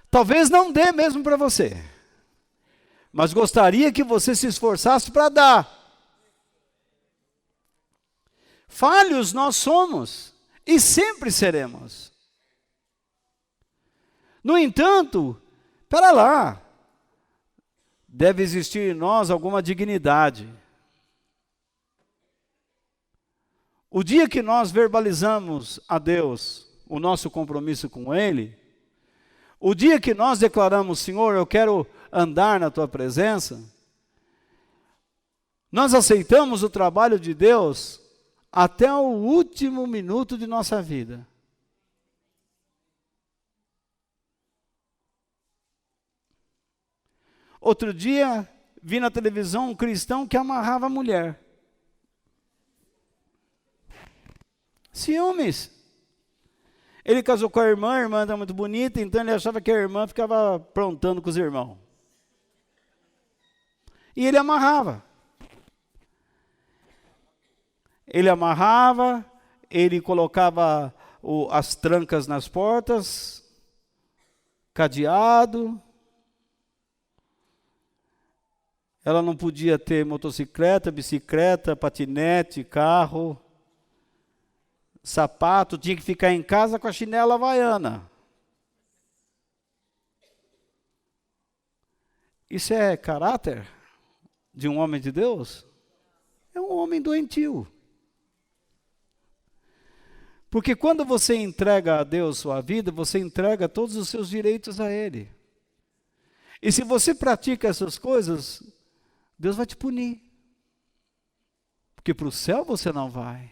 Talvez não dê mesmo para você. Mas gostaria que você se esforçasse para dar. Falhos nós somos e sempre seremos. No entanto, espera lá. Deve existir em nós alguma dignidade. O dia que nós verbalizamos a Deus o nosso compromisso com Ele, o dia que nós declaramos, Senhor, eu quero andar na Tua presença, nós aceitamos o trabalho de Deus até o último minuto de nossa vida. Outro dia, vi na televisão um cristão que amarrava a mulher. Ciúmes. Ele casou com a irmã era muito bonita, então ele achava que a irmã ficava aprontando com os irmãos. E ele amarrava. Ele amarrava, ele colocava as trancas nas portas, cadeado. Ela não podia ter motocicleta, bicicleta, patinete, carro, sapato, tinha que ficar em casa com a chinela havaiana. Isso é caráter de um homem de Deus? É um homem doentio. Porque quando você entrega a Deus sua vida, você entrega todos os seus direitos a Ele. E se você pratica essas coisas, Deus vai te punir. Porque para o céu você não vai.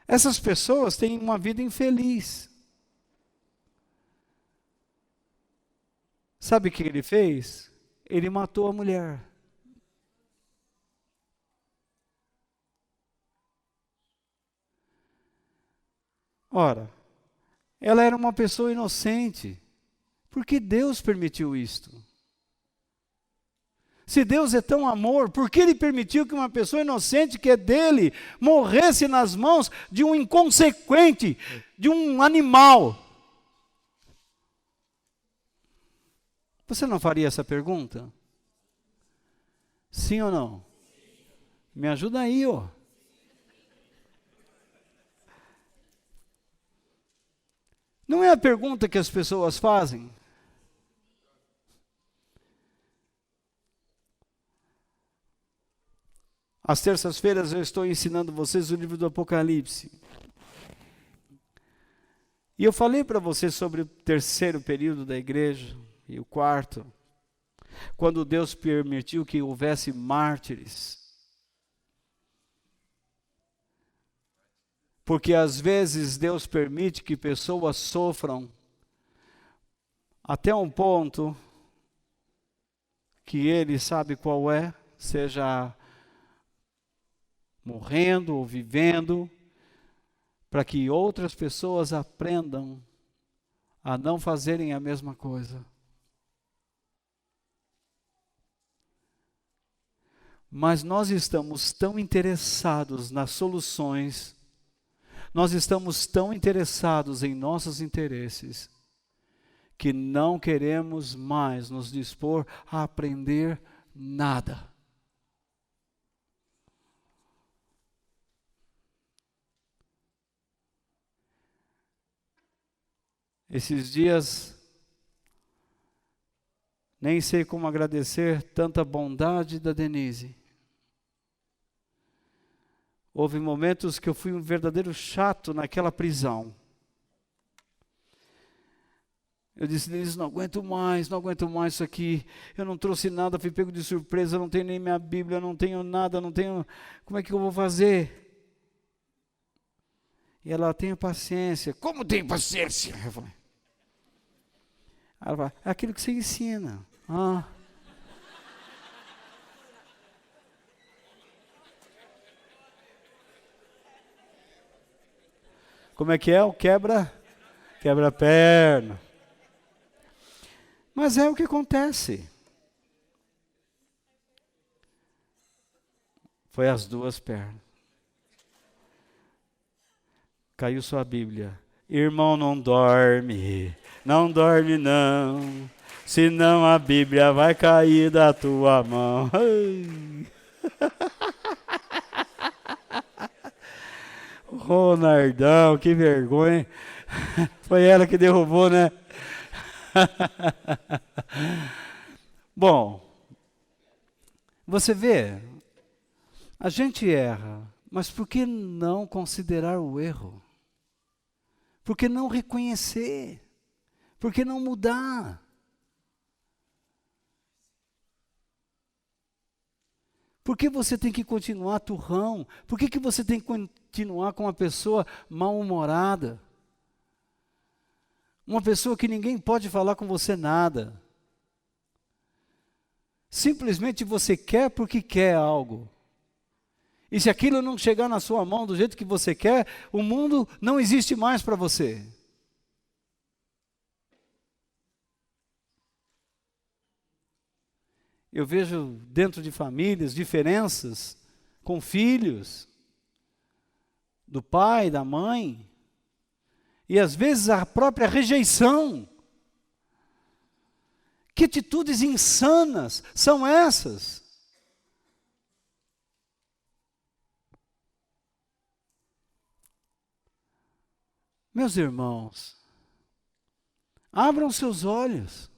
Essas pessoas têm uma vida infeliz. Sabe o que ele fez? Ele matou a mulher. Ora, ela era uma pessoa inocente. Por que Deus permitiu isto? Se Deus é tão amor, por que Ele permitiu que uma pessoa inocente que é dele morresse nas mãos de um inconsequente, de um animal? Você não faria essa pergunta? Sim ou não? Me ajuda aí, ó. Não é a pergunta que as pessoas fazem? Às terças-feiras eu estou ensinando vocês o livro do Apocalipse. E eu falei para vocês sobre o terceiro período da igreja e o quarto, quando Deus permitiu que houvesse mártires. Porque às vezes Deus permite que pessoas sofram até um ponto que Ele sabe qual é, seja morrendo ou vivendo, para que outras pessoas aprendam a não fazerem a mesma coisa. Mas nós estamos tão interessados nas soluções, nós estamos tão interessados em nossos interesses, que não queremos mais nos dispor a aprender nada. Esses dias, nem sei como agradecer tanta bondade da Denise. Houve momentos que eu fui um verdadeiro chato naquela prisão. Eu disse, Denise, não aguento mais isso aqui. Eu não trouxe nada, fui pego de surpresa, eu não tenho nem minha Bíblia, eu não tenho nada, não tenho... Como é que eu vou fazer? E ela, tenha paciência. Como tem paciência? Eu falei. Ela fala, é aquilo que você ensina. Ah. Como é que é? O quebra-perna. Mas é o que acontece. Foi as duas pernas. Caiu sua Bíblia. Irmão, não dorme não, senão a Bíblia vai cair da tua mão. Ronaldão, que vergonha. Foi ela que derrubou, né? Bom, você vê, a gente erra, mas por que não considerar o erro? Por que não reconhecer? Por que não mudar? Por que você tem que continuar turrão? Por que você tem que continuar com uma pessoa mal-humorada? Uma pessoa que ninguém pode falar com você nada. Simplesmente você quer porque quer algo. E se aquilo não chegar na sua mão do jeito que você quer, o mundo não existe mais para você. Eu vejo dentro de famílias diferenças com filhos, do pai, da mãe, e às vezes a própria rejeição. Que atitudes insanas são essas? Meus irmãos, abram seus olhos.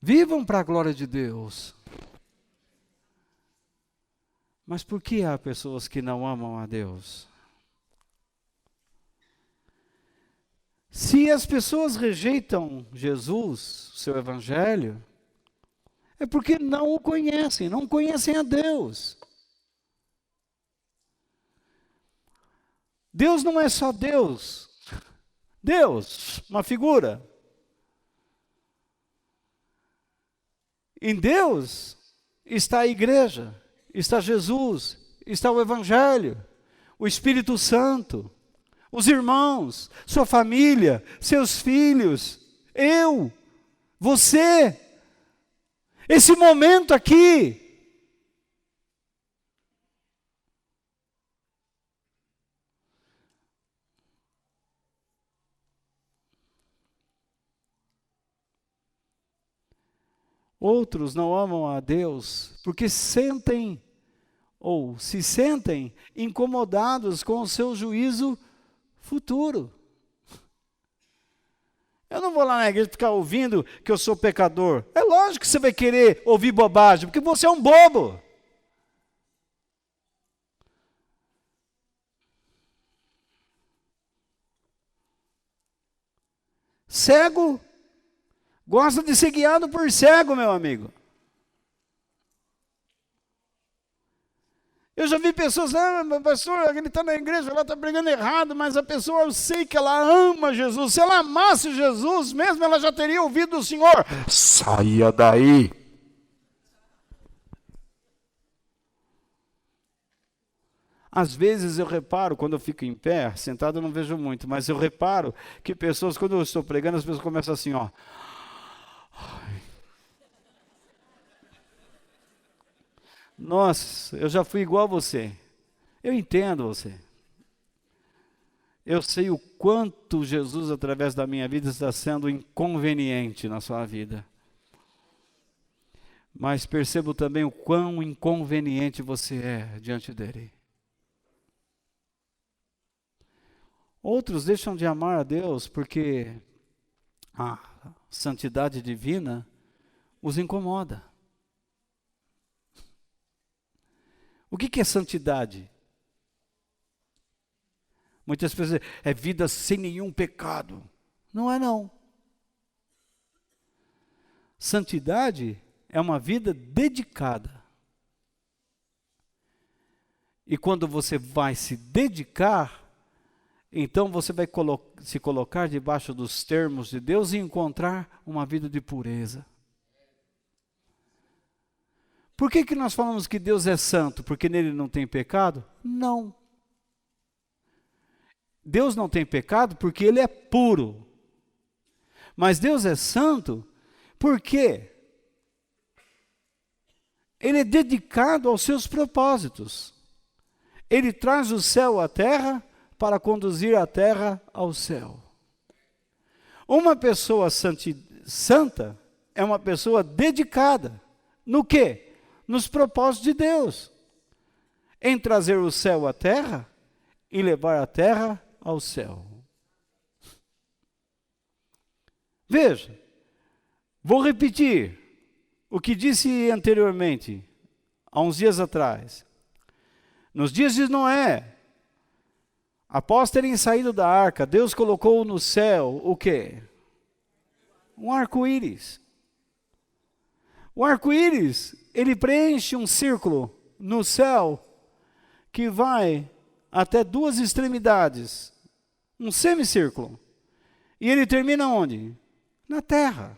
Vivam para a glória de Deus. Mas por que há pessoas que não amam a Deus? Se as pessoas rejeitam Jesus, seu evangelho, é porque não o conhecem, não conhecem a Deus. Deus não é só Deus. Deus, uma figura. Em Deus está a igreja, está Jesus, está o Evangelho, o Espírito Santo, os irmãos, sua família, seus filhos, eu, você, esse momento aqui. Outros não amam a Deus porque sentem ou se sentem incomodados com o seu juízo futuro. Eu não vou lá na igreja ficar ouvindo que eu sou pecador. É lógico que você vai querer ouvir bobagem, porque você é um bobo. Cego gosta de ser guiado por cego, meu amigo. Eu já vi pessoas, pastor, ele está na igreja, ela está pregando errado, mas a pessoa, eu sei que ela ama Jesus. Se ela amasse Jesus mesmo, ela já teria ouvido o Senhor: saia daí. Às vezes eu reparo, quando eu fico em pé, sentado eu não vejo muito, mas eu reparo que pessoas, quando eu estou pregando, as pessoas começam assim, ó. Nossa, eu já fui igual a você. Eu entendo você. Eu sei o quanto Jesus, através da minha vida, está sendo inconveniente na sua vida. Mas percebo também o quão inconveniente você é diante dele. Outros deixam de amar a Deus porque a santidade divina os incomoda. O que é santidade? Muitas pessoas dizem, é vida sem nenhum pecado. Não é não. Santidade é uma vida dedicada. E quando você vai se dedicar, então você vai se colocar debaixo dos termos de Deus e encontrar uma vida de pureza. Por que nós falamos que Deus é santo? Porque nele não tem pecado? Não. Deus não tem pecado porque ele é puro. Mas Deus é santo porque ele é dedicado aos seus propósitos. Ele traz o céu à terra para conduzir a terra ao céu. Uma pessoa santa é uma pessoa dedicada. No quê? Nos propósitos de Deus. Em trazer o céu à terra e levar a terra ao céu. Veja, vou repetir o que disse anteriormente, há uns dias atrás. Nos dias de Noé, após terem saído da arca, Deus colocou no céu o quê? Um arco-íris. O arco-íris, ele preenche um círculo no céu que vai até duas extremidades, um semicírculo. E ele termina onde? Na terra.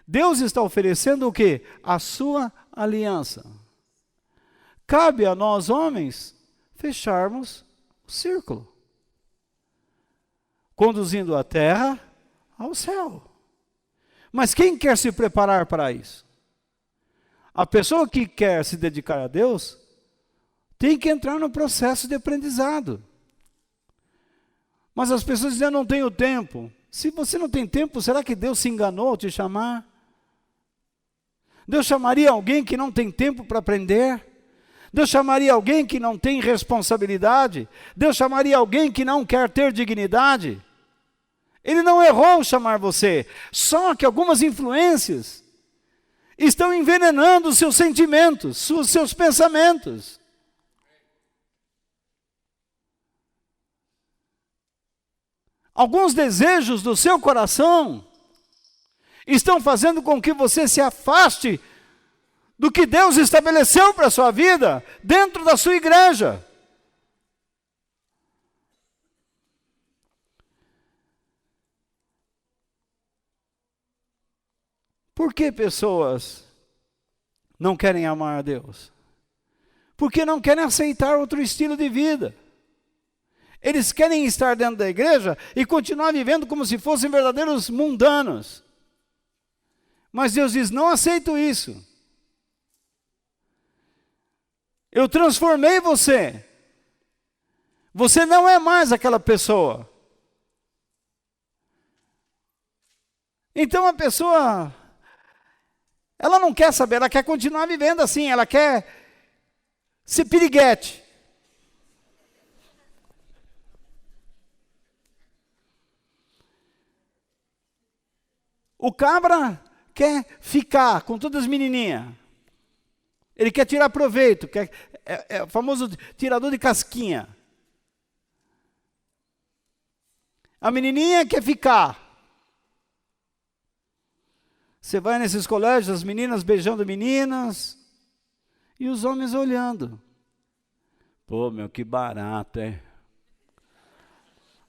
Deus está oferecendo o quê? A sua aliança. Cabe a nós, homens, fecharmos o círculo, conduzindo a terra ao céu. Mas quem quer se preparar para isso? A pessoa que quer se dedicar a Deus tem que entrar no processo de aprendizado. Mas as pessoas dizem, eu não tenho tempo. Se você não tem tempo, será que Deus se enganou ao te chamar? Deus chamaria alguém que não tem tempo para aprender? Deus chamaria alguém que não tem responsabilidade? Deus chamaria alguém que não quer ter dignidade? Ele não errou ao chamar você, só que algumas influências estão envenenando os seus sentimentos, os seus pensamentos. Alguns desejos do seu coração estão fazendo com que você se afaste do que Deus estabeleceu para a sua vida dentro da sua igreja. Por que pessoas não querem amar a Deus? Porque não querem aceitar outro estilo de vida. Eles querem estar dentro da igreja e continuar vivendo como se fossem verdadeiros mundanos. Mas Deus diz, não aceito isso. Eu transformei você. Você não é mais aquela pessoa. Então a pessoa, ela não quer saber, ela quer continuar vivendo assim, ela quer ser piriguete. O cabra quer ficar com todas as menininhas. Ele quer tirar proveito, é o famoso tirador de casquinha. A menininha quer ficar. Você vai nesses colégios, as meninas beijando meninas, E os homens olhando. Pô, meu, que barato, é?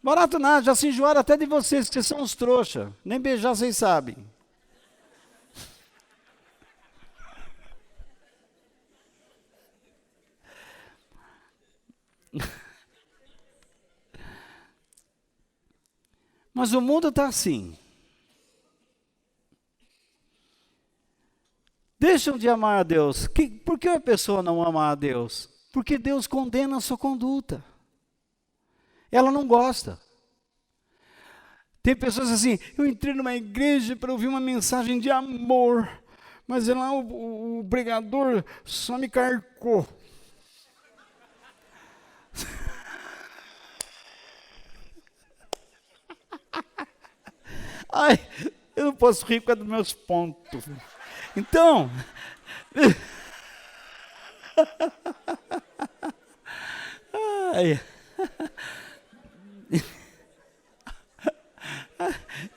Barato nada, já se enjoaram até de vocês, que vocês são uns trouxa. Nem beijar vocês sabem. Mas o mundo está assim. Deixam de amar a Deus. Por que a pessoa não ama a Deus? Porque Deus condena a sua conduta. Ela não gosta. Tem pessoas assim, eu entrei numa igreja para ouvir uma mensagem de amor, mas lá o pregador só me carcou. Ai, eu não posso rir por causa dos meus pontos. Então, ai,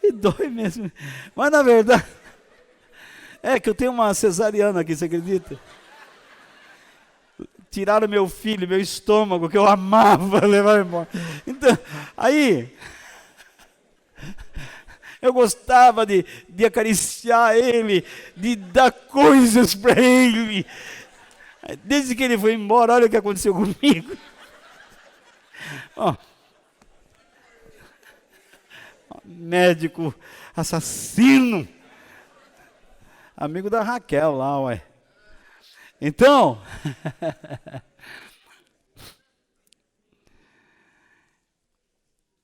e dói mesmo. Mas na verdade, é que eu tenho uma cesariana aqui, você acredita? Tiraram meu filho, meu estômago, que eu amava, levar embora. Então, aí, eu gostava de acariciar ele, de dar coisas para ele. Desde que ele foi embora, olha o que aconteceu comigo. Ó, médico assassino. Amigo da Raquel lá, ué. Então,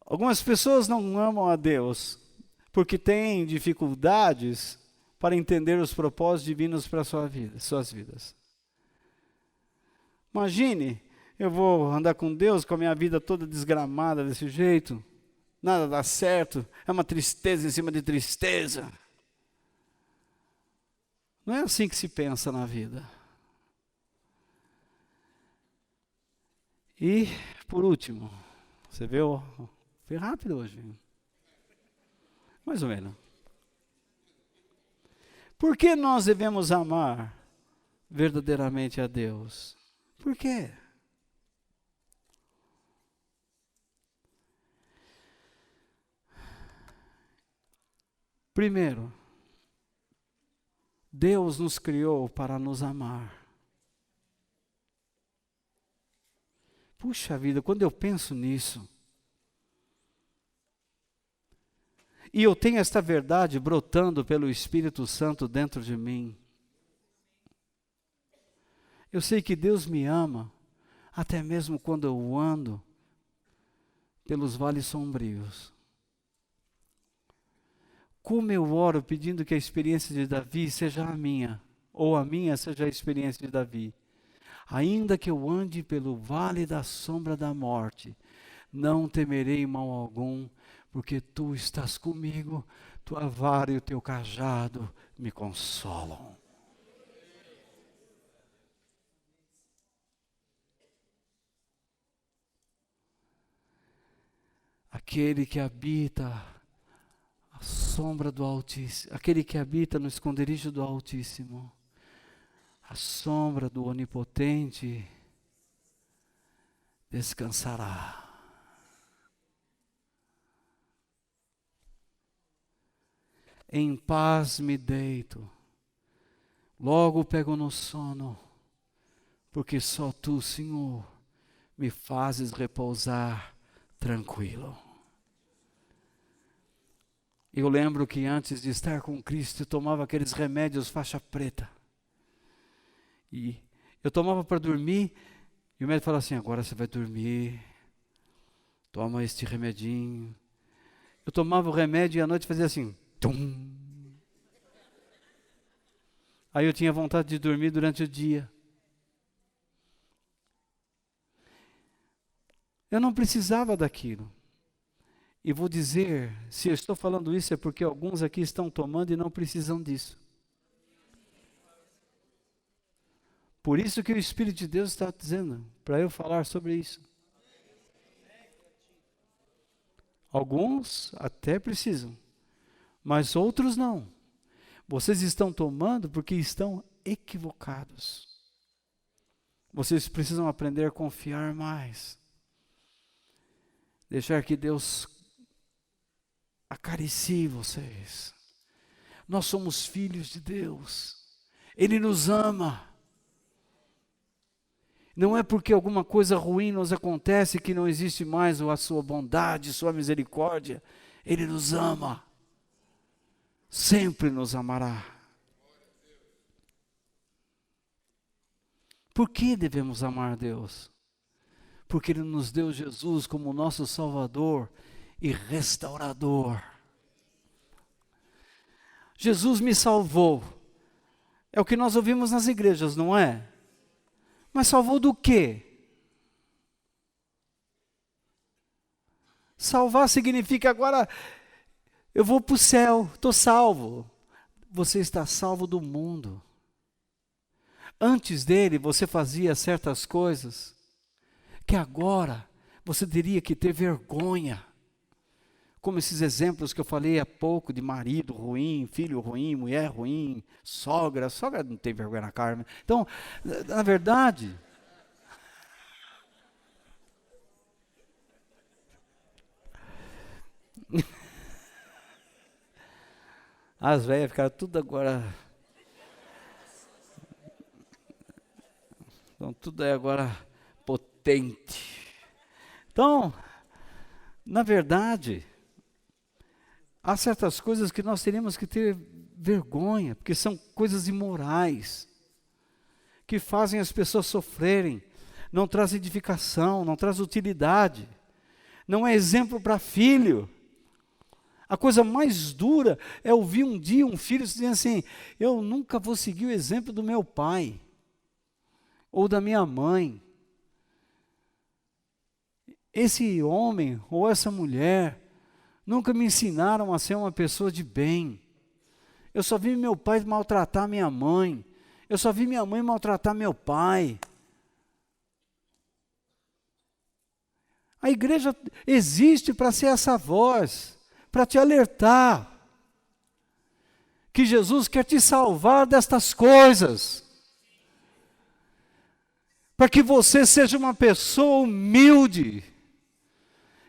algumas pessoas não amam a Deus porque têm dificuldades para entender os propósitos divinos para suas vidas. Imagine, eu vou andar com Deus com a minha vida toda desgramada desse jeito, nada dá certo, é uma tristeza em cima de tristeza. Não é assim que se pensa na vida. E, por último, você viu? Foi rápido hoje. Mais ou menos. Por que nós devemos amar verdadeiramente a Deus? Por quê? Primeiro, Deus nos criou para nos amar. Puxa vida, quando eu penso nisso, e eu tenho esta verdade brotando pelo Espírito Santo dentro de mim, eu sei que Deus me ama, até mesmo quando eu ando pelos vales sombrios. Como eu oro pedindo que a experiência de Davi seja a minha, ou a minha seja a experiência de Davi. Ainda que eu ande pelo vale da sombra da morte, não temerei mal algum, porque tu estás comigo, tua vara e o teu cajado me consolam. Aquele que habita a sombra do Altíssimo, aquele que habita no esconderijo do Altíssimo, a sombra do Onipotente descansará. Em paz me deito, logo pego no sono, porque só tu, Senhor, me fazes repousar tranquilo. Eu lembro que antes de estar com Cristo, eu tomava aqueles remédios faixa preta. E eu tomava para dormir, e o médico falava assim, agora você vai dormir, toma este remedinho. Eu tomava o remédio e à noite fazia assim, tum. Aí eu tinha vontade de dormir durante o dia. Eu não precisava daquilo. E vou dizer, se eu estou falando isso é porque alguns aqui estão tomando e não precisam disso. Por isso que o Espírito de Deus está dizendo, para eu falar sobre isso. Alguns até precisam, mas outros não. Vocês estão tomando porque estão equivocados. Vocês precisam aprender a confiar mais. Deixar que Deus acaricie vocês. Nós somos filhos de Deus. Ele nos ama. Não é porque alguma coisa ruim nos acontece que não existe mais a sua bondade, sua misericórdia. Ele nos ama. Sempre nos amará. Por que devemos amar Deus? Porque Ele nos deu Jesus como nosso Salvador e restaurador. Jesus me salvou. É o que nós ouvimos nas igrejas, não é? Mas salvou do quê? Salvar significa agora eu vou para o céu, estou salvo. Você está salvo do mundo. Antes dele você fazia certas coisas que agora você teria que ter vergonha. Como esses exemplos que eu falei há pouco de marido ruim, filho ruim, mulher ruim, sogra. Sogra não tem vergonha na cara. Então, na verdade, as velhas ficaram tudo agora. Então, tudo é agora potente. Então, na verdade, há certas coisas que nós teríamos que ter vergonha, porque são coisas imorais, que fazem as pessoas sofrerem, não traz edificação, não traz utilidade, não é exemplo para filho. A coisa mais dura é ouvir um dia um filho dizendo assim, eu nunca vou seguir o exemplo do meu pai, ou da minha mãe. Esse homem ou essa mulher nunca me ensinaram a ser uma pessoa de bem. Eu só vi meu pai maltratar minha mãe. Eu só vi minha mãe maltratar meu pai. A igreja existe para ser essa voz, para te alertar que Jesus quer te salvar destas coisas, para que você seja uma pessoa humilde,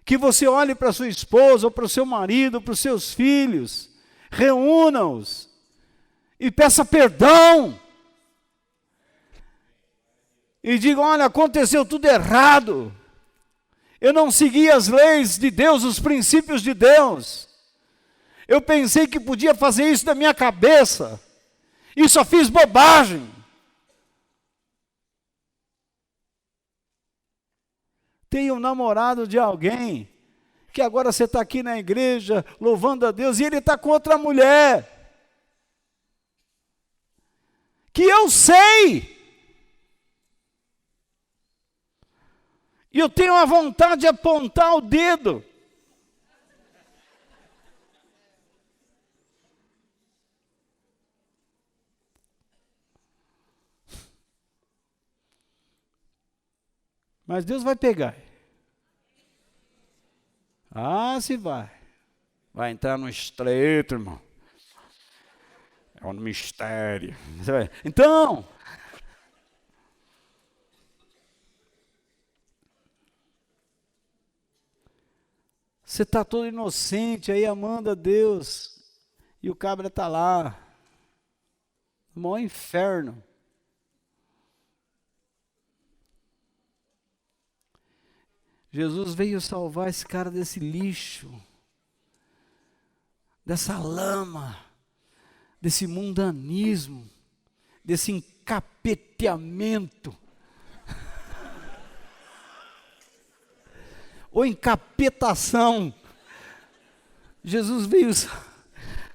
que você olhe para sua esposa, ou para o seu marido, ou para os seus filhos, reúna-os e peça perdão. E diga, olha, aconteceu tudo errado. Eu não segui as leis de Deus, os princípios de Deus. Eu pensei que podia fazer isso da minha cabeça. E só fiz bobagem. Tem um namorado de alguém, que agora você está aqui na igreja, louvando a Deus, e ele está com outra mulher. Que eu sei. E eu tenho a vontade de apontar o dedo. Mas Deus vai pegar. Ah, se vai. Vai entrar no estreito, irmão. É um mistério. Então, você está todo inocente aí amando a Deus, e o cabra está lá, no maior inferno. Jesus veio salvar esse cara desse lixo, dessa lama, desse mundanismo, desse encapeteamento, ou encapetação. Jesus veio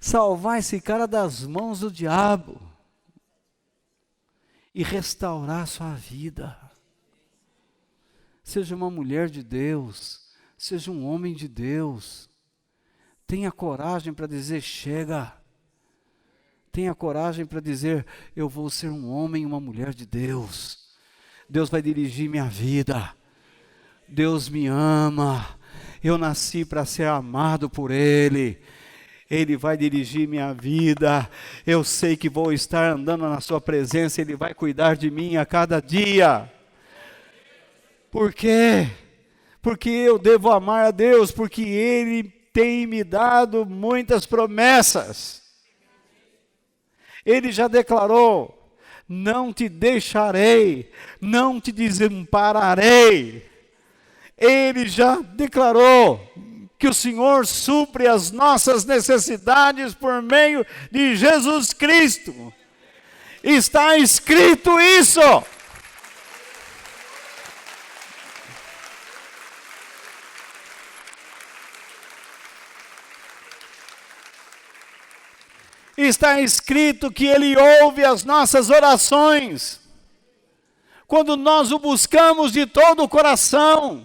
salvar esse cara das mãos do diabo e restaurar sua vida. Seja uma mulher de Deus, seja um homem de Deus, tenha coragem para dizer chega, tenha coragem para dizer eu vou ser um homem e uma mulher de Deus. Deus vai dirigir minha vida, Deus me ama, eu nasci para ser amado por Ele. Ele vai dirigir minha vida, eu sei que vou estar andando na sua presença, Ele vai cuidar de mim a cada dia. Por quê? Porque eu devo amar a Deus, porque Ele tem me dado muitas promessas. Ele já declarou: não te deixarei, não te desampararei. Ele já declarou que o Senhor supre as nossas necessidades por meio de Jesus Cristo. Está escrito isso. Está escrito que Ele ouve as nossas orações. Quando nós o buscamos de todo o coração.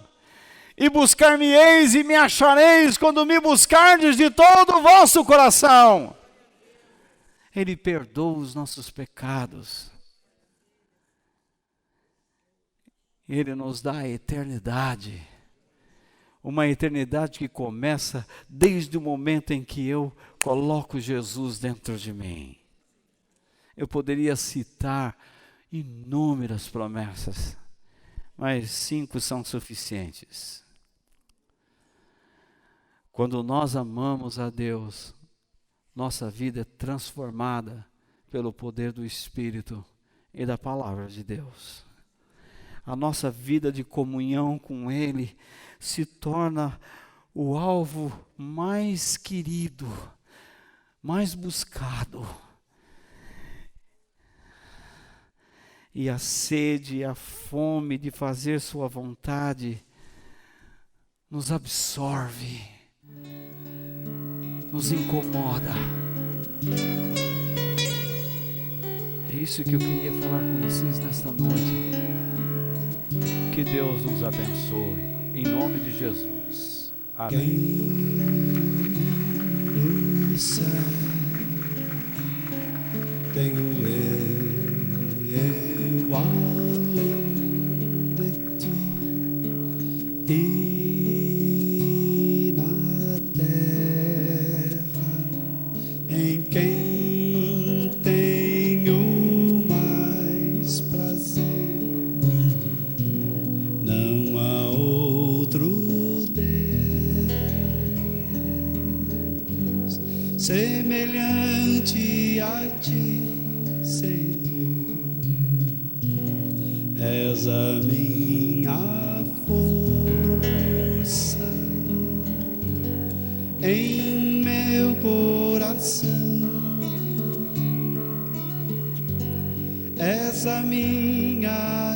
E buscar-me-eis e me achareis quando me buscardes de todo o vosso coração. Ele perdoa os nossos pecados. Ele nos dá a eternidade. Uma eternidade que começa desde o momento em que eu coloco Jesus dentro de mim. Eu poderia citar inúmeras promessas, mas 5 são suficientes. Quando nós amamos a Deus, nossa vida é transformada pelo poder do Espírito e da Palavra de Deus. A nossa vida de comunhão com Ele se torna o alvo mais querido, mais buscado. E a sede e a fome de fazer Sua vontade nos absorve, nos incomoda. É isso que eu queria falar com vocês nesta noite. Que Deus nos abençoe, em nome de Jesus. Amém. Quem no céu tenho eu além de ti, e na terra em quem tenho mais prazer. Não há outro Deus semelhante a ti, Senhor. És a minha força em meu coração. És a minha